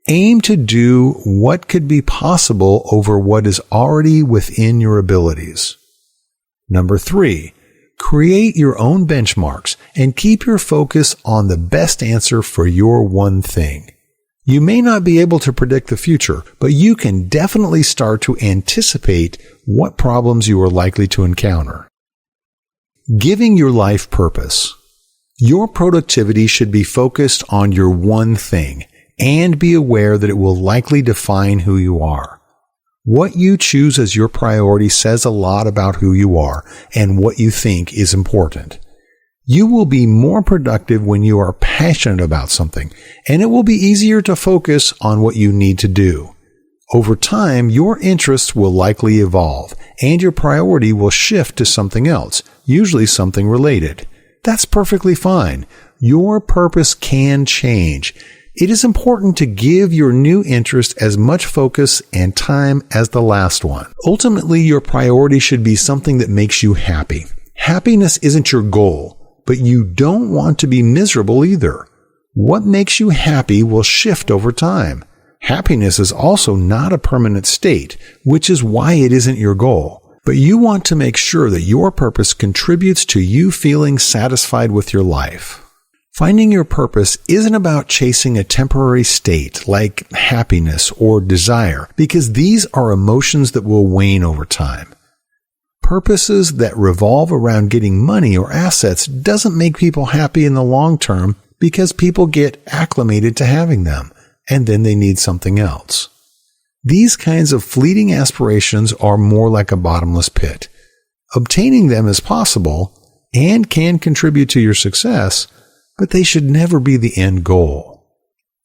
S1: aim to do what could be possible over what is already within your abilities. Number 3, create your own benchmarks and keep your focus on the best answer for your one thing. You may not be able to predict the future, but you can definitely start to anticipate what problems you are likely to encounter. Giving your life purpose. Your productivity should be focused on your one thing and be aware that it will likely define who you are. What you choose as your priority says a lot about who you are and what you think is important. You will be more productive when you are passionate about something, and it will be easier to focus on what you need to do. Over time, your interests will likely evolve, and your priority will shift to something else, usually something related. That's perfectly fine. Your purpose can change. It is important to give your new interest as much focus and time as the last one. Ultimately, your priority should be something that makes you happy. Happiness isn't your goal, but you don't want to be miserable either. What makes you happy will shift over time. Happiness is also not a permanent state, which is why it isn't your goal. But you want to make sure that your purpose contributes to you feeling satisfied with your life. Finding your purpose isn't about chasing a temporary state like happiness or desire, because these are emotions that will wane over time. Purposes that revolve around getting money or assets doesn't make people happy in the long term because people get acclimated to having them, and then they need something else. These kinds of fleeting aspirations are more like a bottomless pit. Obtaining them is possible and can contribute to your success, but they should never be the end goal.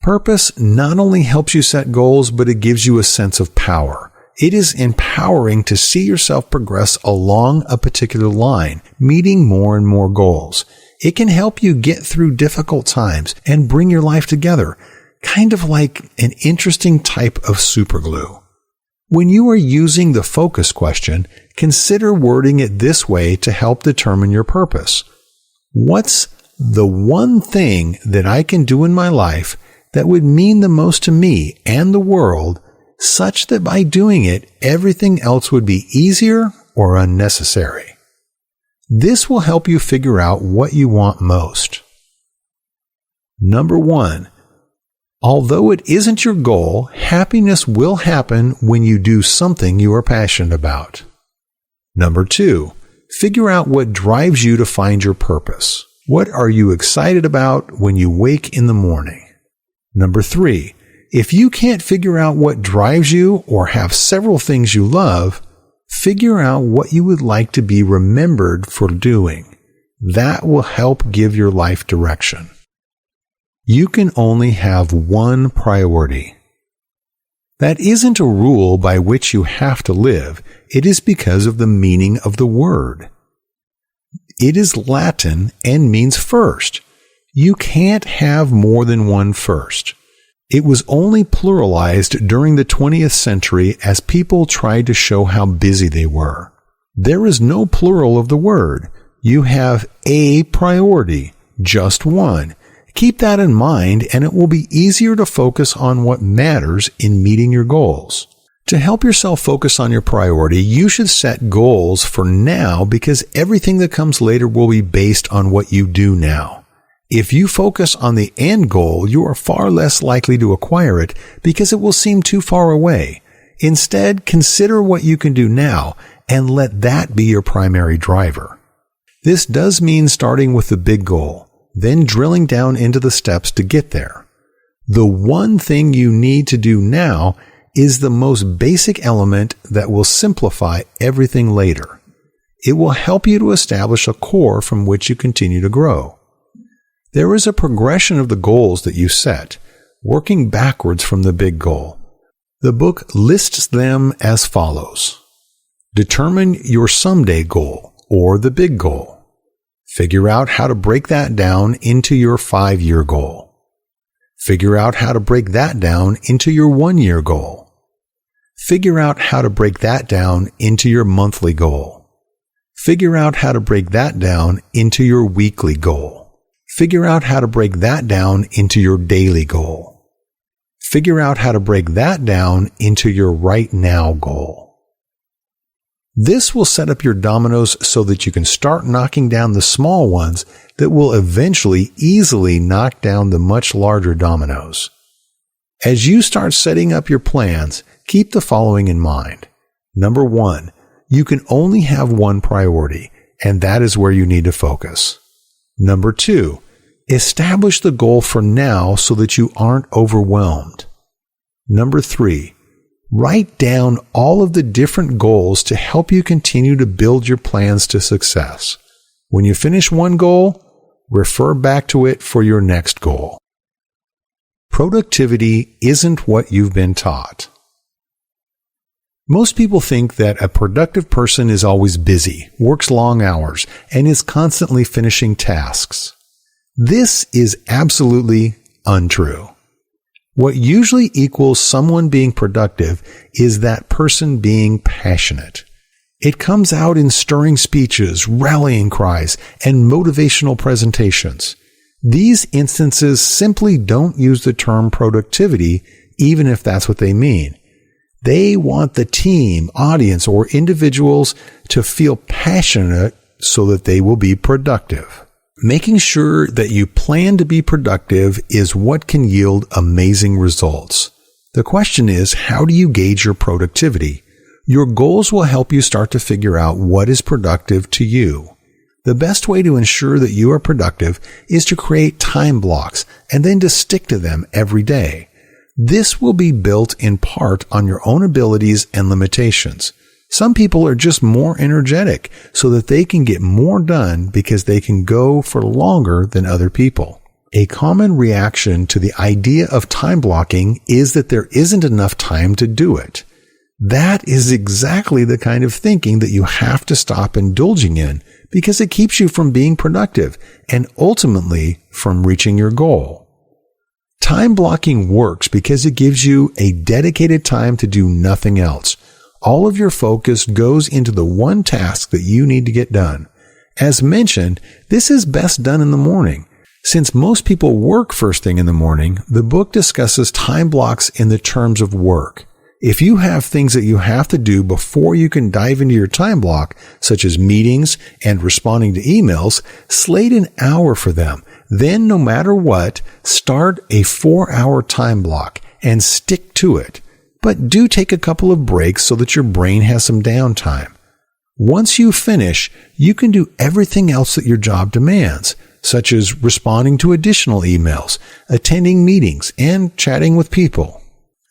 S1: Purpose not only helps you set goals, but it gives you a sense of power. It is empowering to see yourself progress along a particular line, meeting more and more goals. It can help you get through difficult times and bring your life together, kind of like an interesting type of superglue. When you are using the focus question, consider wording it this way to help determine your purpose. What's the one thing that I can do in my life that would mean the most to me and the world, such that by doing it, everything else would be easier or unnecessary? This will help you figure out what you want most. Number 1. Although it isn't your goal, happiness will happen when you do something you are passionate about. Number 2. Figure out what drives you to find your purpose. What are you excited about when you wake in the morning? Number 3. If you can't figure out what drives you or have several things you love, figure out what you would like to be remembered for doing. That will help give your life direction. You can only have one priority. That isn't a rule by which you have to live. It is because of the meaning of the word. It is Latin and means first. You can't have more than one first. It was only pluralized during the 20th century as people tried to show how busy they were. There is no plural of the word. You have a priority, just one. Keep that in mind, and it will be easier to focus on what matters in meeting your goals. To help yourself focus on your priority, you should set goals for now because everything that comes later will be based on what you do now. If you focus on the end goal, you are far less likely to acquire it because it will seem too far away. Instead, consider what you can do now and let that be your primary driver. This does mean starting with the big goal, then drilling down into the steps to get there. The one thing you need to do now is the most basic element that will simplify everything later. It will help you to establish a core from which you continue to grow. There is a progression of the goals that you set, working backwards from the big goal. The book lists them as follows. Determine your someday goal, or the big goal. Figure out how to break that down into your 5-year goal. Figure out how to break that down into your 1-year goal. Figure out how to break that down into your monthly goal. Figure out how to break that down into your weekly goal. Figure out how to break that down into your daily goal. Figure out how to break that down into your right now goal. This will set up your dominoes so that you can start knocking down the small ones that will eventually easily knock down the much larger dominoes. As you start setting up your plans, keep the following in mind. Number 1, you can only have one priority, and that is where you need to focus. Number 2, establish the goal for now so that you aren't overwhelmed. Number 3, write down all of the different goals to help you continue to build your plans to success. When you finish one goal, refer back to it for your next goal. Productivity isn't what you've been taught. Most people think that a productive person is always busy, works long hours, and is constantly finishing tasks. This is absolutely untrue. What usually equals someone being productive is that person being passionate. It comes out in stirring speeches, rallying cries, and motivational presentations. These instances simply don't use the term productivity, even if that's what they mean. They want the team, audience, or individuals to feel passionate so that they will be productive. Making sure that you plan to be productive is what can yield amazing results. The question is, how do you gauge your productivity? Your goals will help you start to figure out what is productive to you. The best way to ensure that you are productive is to create time blocks and then to stick to them every day. This will be built in part on your own abilities and limitations. Some people are just more energetic so that they can get more done because they can go for longer than other people. A common reaction to the idea of time blocking is that there isn't enough time to do it. That is exactly the kind of thinking that you have to stop indulging in because it keeps you from being productive and ultimately from reaching your goal. Time blocking works because it gives you a dedicated time to do nothing else. All of your focus goes into the one task that you need to get done. As mentioned, this is best done in the morning. Since most people work first thing in the morning, the book discusses time blocks in the terms of work. If you have things that you have to do before you can dive into your time block, such as meetings and responding to emails, slate an hour for them. Then, no matter what, start a 4-hour time block and stick to it. But do take a couple of breaks so that your brain has some downtime. Once you finish, you can do everything else that your job demands, such as responding to additional emails, attending meetings, and chatting with people.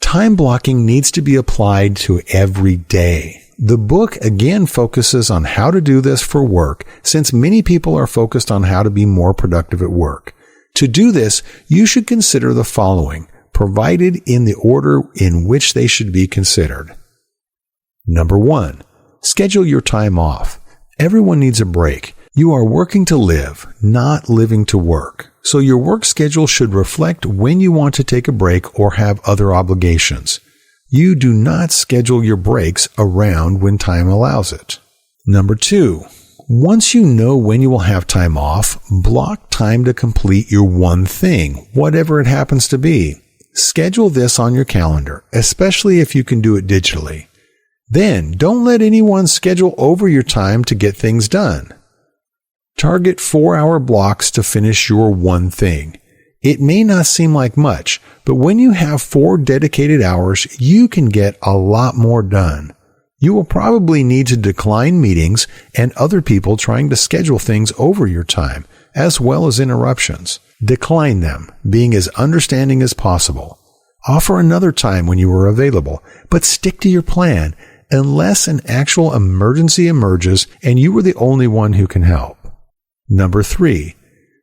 S1: Time blocking needs to be applied to every day. The book again focuses on how to do this for work, since many people are focused on how to be more productive at work. To do this, you should consider the following, provided in the order in which they should be considered. Number 1, schedule your time off. Everyone needs a break. You are working to live, not living to work. So your work schedule should reflect when you want to take a break or have other obligations. You do not schedule your breaks around when time allows it. Number 2, once you know when you will have time off, block time to complete your one thing, whatever it happens to be. Schedule this on your calendar, especially if you can do it digitally. Then, don't let anyone schedule over your time to get things done. Target 4-hour blocks to finish your one thing. It may not seem like much, but when you have 4 dedicated hours, you can get a lot more done. You will probably need to decline meetings and other people trying to schedule things over your time, as well as interruptions. Decline them, being as understanding as possible. Offer another time when you are available, but stick to your plan unless an actual emergency emerges and you are the only one who can help. Number 3,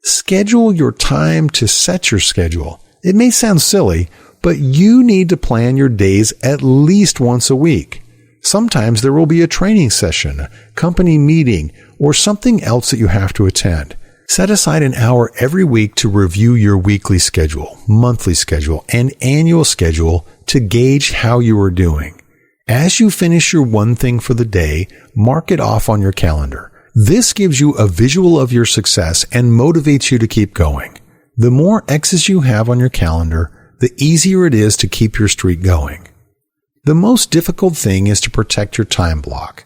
S1: schedule your time to set your schedule. It may sound silly, but you need to plan your days at least once a week. Sometimes there will be a training session, a company meeting, or something else that you have to attend. Set aside an hour every week to review your weekly schedule, monthly schedule, and annual schedule to gauge how you are doing. As you finish your one thing for the day, mark it off on your calendar. This gives you a visual of your success and motivates you to keep going. The more X's you have on your calendar, the easier it is to keep your streak going. The most difficult thing is to protect your time block.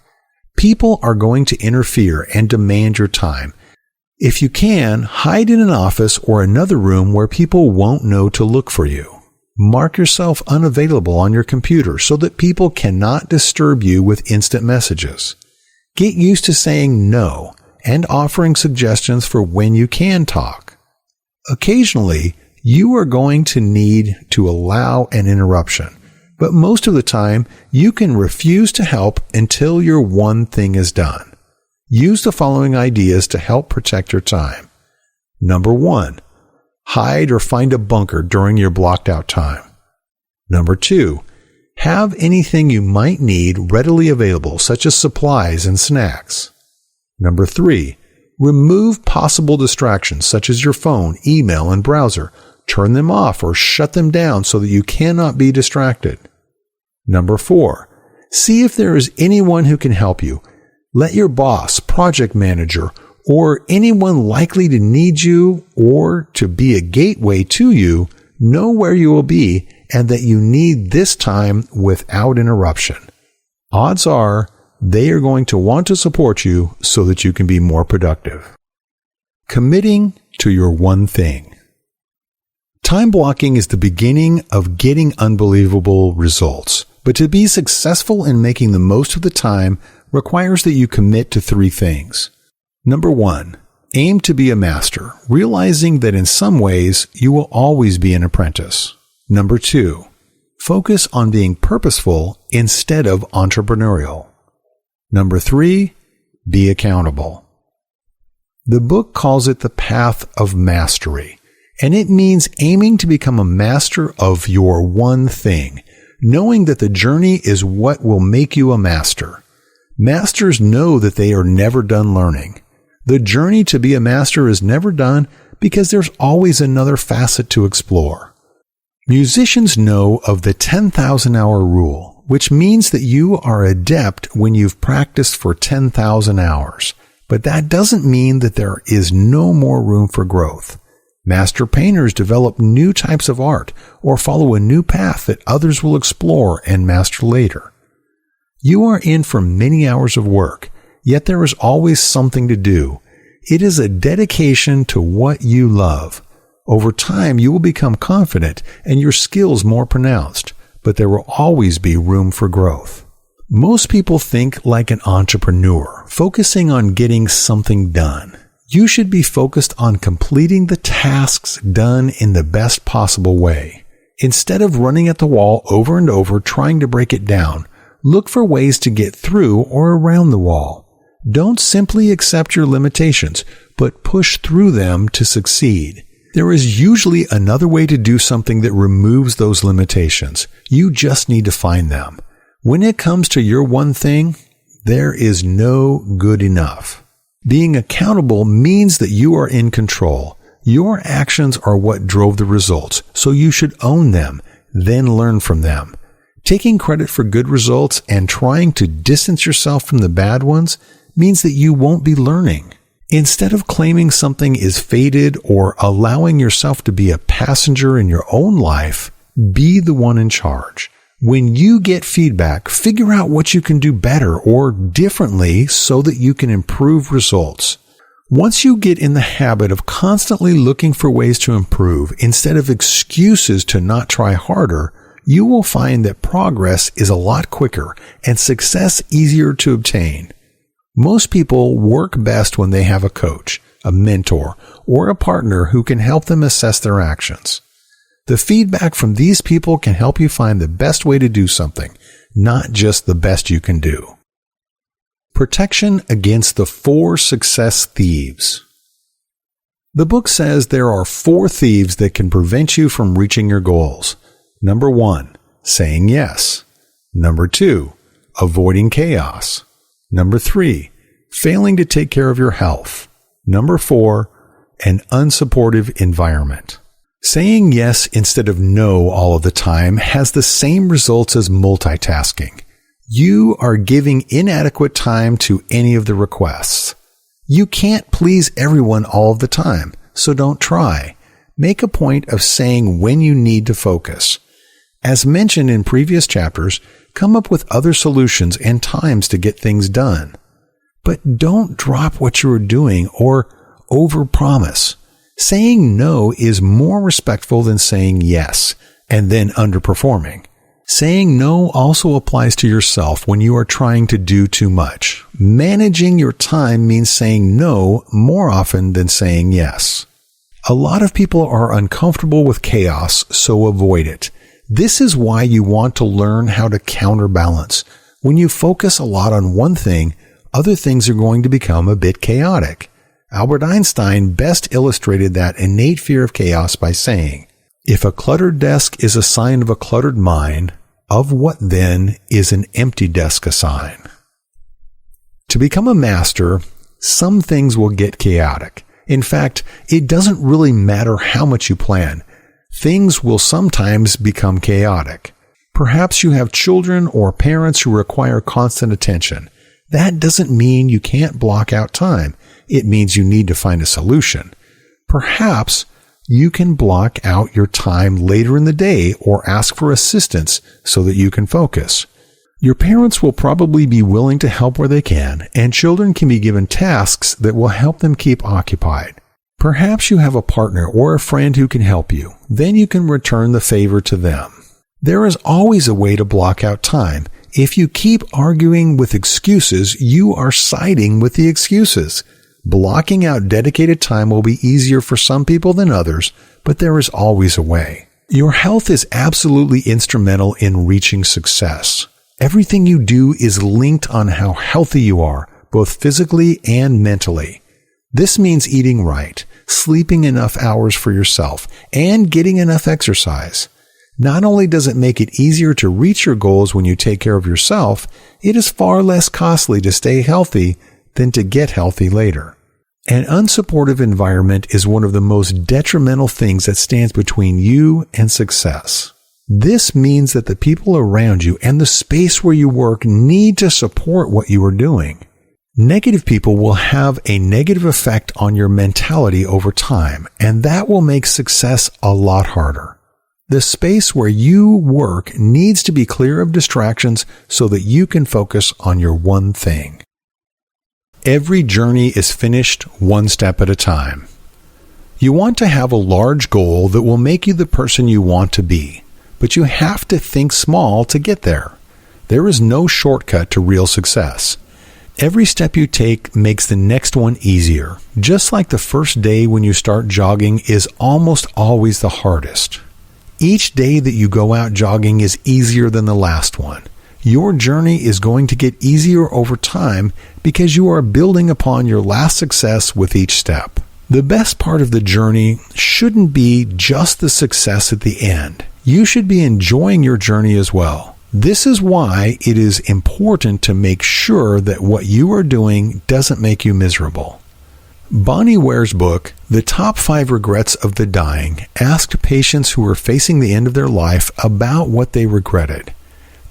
S1: People are going to interfere and demand your time. If you can, hide in an office or another room where people won't know to look for you. Mark yourself unavailable on your computer so that people cannot disturb you with instant messages. Get used to saying no and offering suggestions for when you can talk. Occasionally, you are going to need to allow an interruption, but most of the time, you can refuse to help until your one thing is done. Use the following ideas to help protect your time. Number 1, hide or find a bunker during your blocked out time. Number 2, have anything you might need readily available, such as supplies and snacks. Number 3, remove possible distractions such as your phone, email, and browser. Turn them off or shut them down so that you cannot be distracted. Number 4, see if there is anyone who can help you. Let your boss, project manager, or anyone likely to need you or to be a gateway to you know where you will be and that you need this time without interruption. Odds are they are going to want to support you so that you can be more productive. Committing to your one thing. Time blocking is the beginning of getting unbelievable results, but to be successful in making the most of the time requires that you commit to 3 things. Number 1, aim to be a master, realizing that in some ways you will always be an apprentice. Number 2, focus on being purposeful instead of entrepreneurial. Number 3, be accountable. The book calls it the path of mastery, and it means aiming to become a master of your one thing, knowing that the journey is what will make you a master. Masters know that they are never done learning. The journey to be a master is never done because there's always another facet to explore. Musicians know of the 10,000-hour rule, which means that you are adept when you've practiced for 10,000 hours. But that doesn't mean that there is no more room for growth. Master painters develop new types of art or follow a new path that others will explore and master later. You are in for many hours of work, yet there is always something to do. It is a dedication to what you love. Over time, you will become confident and your skills more pronounced, but there will always be room for growth. Most people think like an entrepreneur, focusing on getting something done. You should be focused on completing the tasks done in the best possible way. Instead of running at the wall over and over trying to break it down, look for ways to get through or around the wall. Don't simply accept your limitations, but push through them to succeed. There is usually another way to do something that removes those limitations. You just need to find them. When it comes to your one thing, there is no good enough. Being accountable means that you are in control. Your actions are what drove the results, so you should own them, then learn from them. Taking credit for good results and trying to distance yourself from the bad ones means that you won't be learning. Instead of claiming something is fated or allowing yourself to be a passenger in your own life, Be the one in charge. When you get feedback, figure out what you can do better or differently so that you can improve results. Once you get in the habit of constantly looking for ways to improve instead of excuses to not try harder, you will find that progress is a lot quicker and success easier to obtain. Most people work best when they have a coach, a mentor, or a partner who can help them assess their actions. The feedback from these people can help you find the best way to do something, not just the best you can do. Protection against the 4 success thieves. The book says there are 4 thieves that can prevent you from reaching your goals. Number 1, saying yes. Number 2, avoiding chaos. Number 3, failing to take care of your health. Number 4, an unsupportive environment. Saying yes instead of no all of the time has the same results as multitasking. You are giving inadequate time to any of the requests. You can't please everyone all of the time, so don't try. Make a point of saying when you need to focus. As mentioned in previous chapters, come up with other solutions and times to get things done. But don't drop what you are doing or overpromise. Saying no is more respectful than saying yes and then underperforming. Saying no also applies to yourself when you are trying to do too much. Managing your time means saying no more often than saying yes. A lot of people are uncomfortable with chaos, so avoid it. This is why you want to learn how to counterbalance. When you focus a lot on one thing, other things are going to become a bit chaotic. Albert Einstein best illustrated that innate fear of chaos by saying, "If a cluttered desk is a sign of a cluttered mind, of what then is an empty desk a sign?" To become a master, some things will get chaotic. In fact, it doesn't really matter how much you plan. Things will sometimes become chaotic. Perhaps you have children or parents who require constant attention. That doesn't mean you can't block out time. It means you need to find a solution. Perhaps you can block out your time later in the day or ask for assistance so that you can focus. Your parents will probably be willing to help where they can, and children can be given tasks that will help them keep occupied. Perhaps you have a partner or a friend who can help you. Then you can return the favor to them. There is always a way to block out time. If you keep arguing with excuses, you are siding with the excuses. Blocking out dedicated time will be easier for some people than others, but there is always a way. Your health is absolutely instrumental in reaching success. Everything you do is linked on how healthy you are, both physically and mentally. This means eating right, sleeping enough hours for yourself, and getting enough exercise. Not only does it make it easier to reach your goals when you take care of yourself, it is far less costly to stay healthy than to get healthy later. An unsupportive environment is one of the most detrimental things that stands between you and success. This means that the people around you and the space where you work need to support what you are doing. Negative people will have a negative effect on your mentality over time, and that will make success a lot harder. The space where you work needs to be clear of distractions so that you can focus on your one thing. Every journey is finished one step at a time. You want to have a large goal that will make you the person you want to be, but you have to think small to get there. There is no shortcut to real success. Every step you take makes the next one easier, just like the first day when you start jogging is almost always the hardest. Each day that you go out jogging is easier than the last one. Your journey is going to get easier over time because you are building upon your last success with each step. The best part of the journey shouldn't be just the success at the end. You should be enjoying your journey as well. This is why it is important to make sure that what you are doing doesn't make you miserable. Bonnie Ware's book, The Top 5 Regrets of the Dying, asked patients who were facing the end of their life about what they regretted.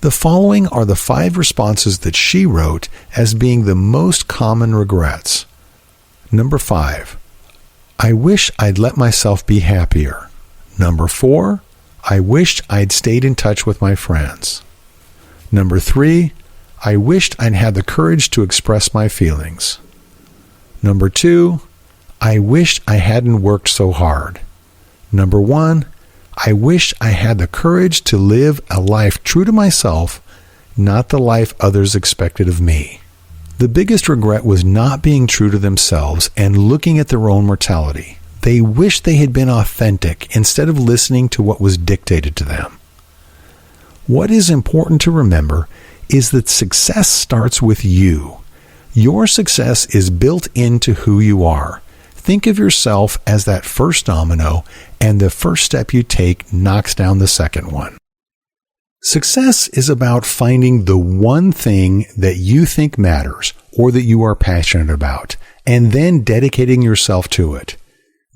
S1: The following are the 5 responses that she wrote as being the most common regrets. Number 5, I wish I'd let myself be happier. Number 4, I wished I'd stayed in touch with my friends. Number 3, I wished I'd had the courage to express my feelings. Number 2, I wished I hadn't worked so hard. Number 1, I wished I had the courage to live a life true to myself, not the life others expected of me. The biggest regret was not being true to themselves and looking at their own mortality. They wished they had been authentic instead of listening to what was dictated to them. What is important to remember is that success starts with you. Your success is built into who you are. Think of yourself as that first domino, and the first step you take knocks down the second one. Success is about finding the one thing that you think matters or that you are passionate about, and then dedicating yourself to it.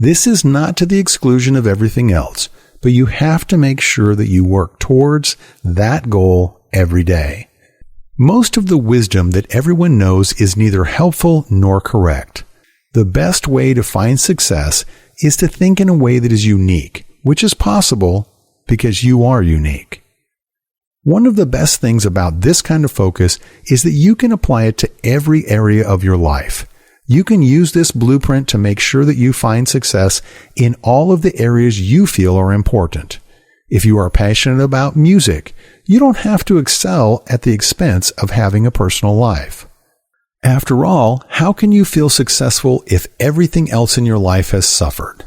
S1: This is not to the exclusion of everything else, but you have to make sure that you work towards that goal every day. Most of the wisdom that everyone knows is neither helpful nor correct. The best way to find success is to think in a way that is unique, which is possible because you are unique. One of the best things about this kind of focus is that you can apply it to every area of your life. You can use this blueprint to make sure that you find success in all of the areas you feel are important. If you are passionate about music, you don't have to excel at the expense of having a personal life. After all, how can you feel successful if everything else in your life has suffered?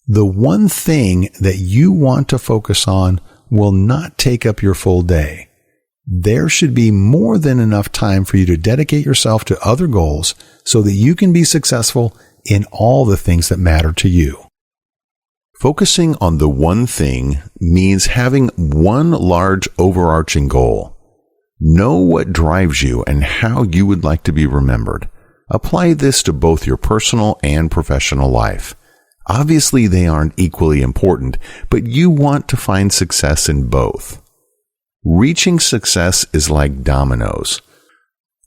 S1: The one thing that you want to focus on will not take up your full day. There should be more than enough time for you to dedicate yourself to other goals so that you can be successful in all the things that matter to you. Focusing on the one thing means having one large overarching goal. Know what drives you and how you would like to be remembered. Apply this to both your personal and professional life. Obviously, they aren't equally important, but you want to find success in both. Reaching success is like dominoes.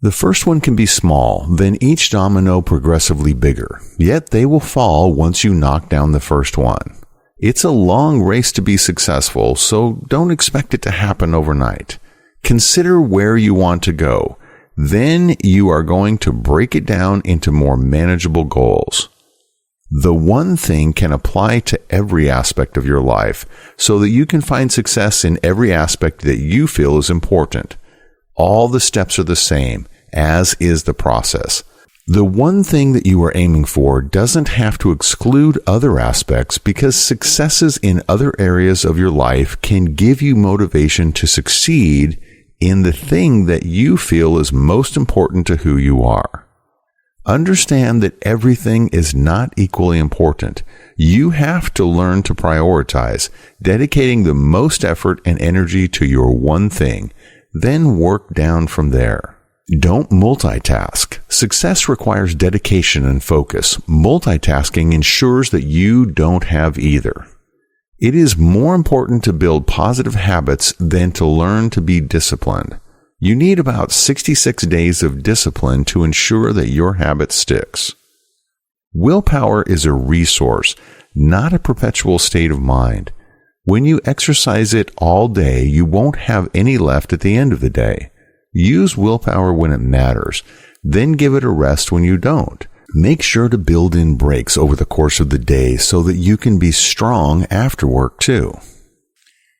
S1: The first one can be small, then each domino progressively bigger, yet they will fall once you knock down the first one. It's a long race to be successful, so don't expect it to happen overnight. Consider where you want to go. Then you are going to break it down into more manageable goals. The one thing can apply to every aspect of your life so that you can find success in every aspect that you feel is important. All the steps are the same, as is the process. The one thing that you are aiming for doesn't have to exclude other aspects because successes in other areas of your life can give you motivation to succeed in the thing that you feel is most important to who you are. Understand that everything is not equally important. You have to learn to prioritize, dedicating the most effort and energy to your one thing, then work down from there. Don't multitask. Success requires dedication and focus. Multitasking ensures that you don't have either. It is more important to build positive habits than to learn to be disciplined. You need about 66 days of discipline to ensure that your habit sticks. Willpower is a resource, not a perpetual state of mind. When you exercise it all day, you won't have any left at the end of the day. Use willpower when it matters, then give it a rest when you don't. Make sure to build in breaks over the course of the day so that you can be strong after work too.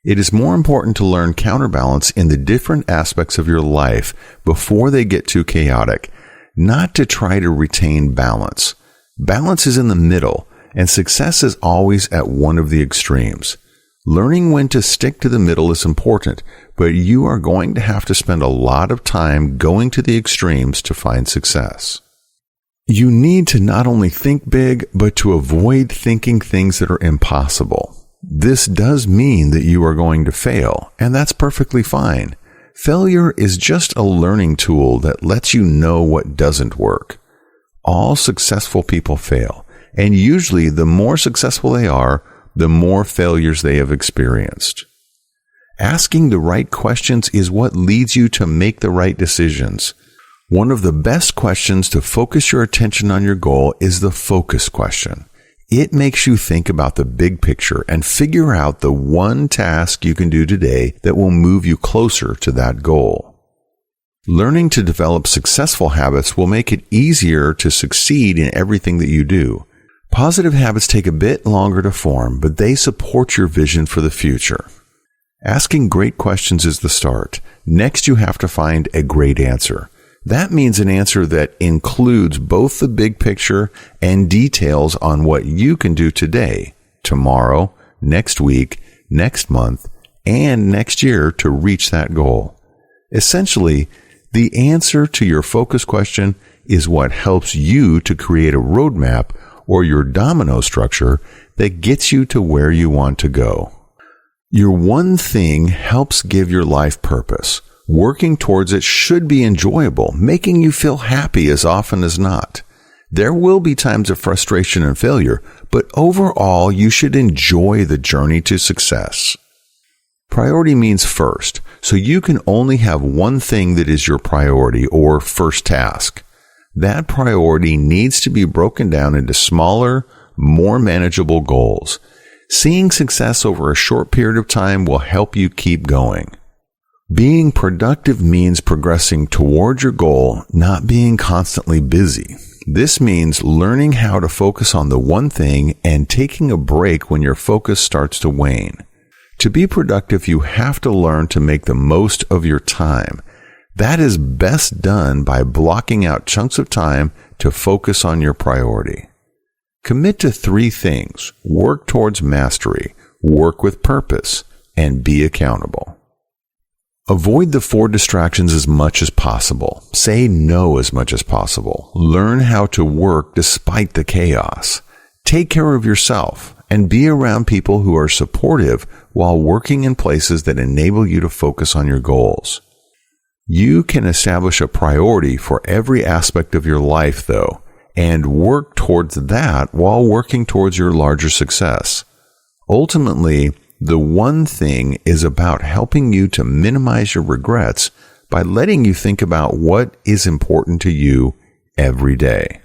S1: It is more important to learn counterbalance in the different aspects of your life before they get too chaotic, not to try to retain balance. Balance is in the middle, and success is always at one of the extremes. Learning when to stick to the middle is important, but you are going to have to spend a lot of time going to the extremes to find success. You need to not only think big, but to avoid thinking things that are impossible. This does mean that you are going to fail, and that's perfectly fine. Failure is just a learning tool that lets you know what doesn't work. All successful people fail, and usually the more successful they are, the more failures they have experienced. Asking the right questions is what leads you to make the right decisions. One of the best questions to focus your attention on your goal is the focus question. It makes you think about the big picture and figure out the one task you can do today that will move you closer to that goal. Learning to develop successful habits will make it easier to succeed in everything that you do. Positive habits take a bit longer to form, but they support your vision for the future. Asking great questions is the start. Next, you have to find a great answer. That means an answer that includes both the big picture and details on what you can do today, tomorrow, next week, next month, and next year to reach that goal. Essentially, the answer to your focus question is what helps you to create a roadmap or your domino structure that gets you to where you want to go. Your one thing helps give your life purpose. Working towards it should be enjoyable, making you feel happy as often as not. There will be times of frustration and failure, but overall, you should enjoy the journey to success. Priority means first, so you can only have one thing that is your priority or first task. That priority needs to be broken down into smaller, more manageable goals. Seeing success over a short period of time will help you keep going. Being productive means progressing toward your goal, not being constantly busy. This means learning how to focus on the one thing and taking a break when your focus starts to wane. To be productive, you have to learn to make the most of your time. That is best done by blocking out chunks of time to focus on your priority. Commit to 3 things: work towards mastery, work with purpose, and be accountable. Avoid the 4 distractions as much as possible. Say no as much as possible. Learn how to work despite the chaos. Take care of yourself and be around people who are supportive while working in places that enable you to focus on your goals. You can establish a priority for every aspect of your life, though, and work towards that while working towards your larger success. Ultimately, the one thing is about helping you to minimize your regrets by letting you think about what is important to you every day.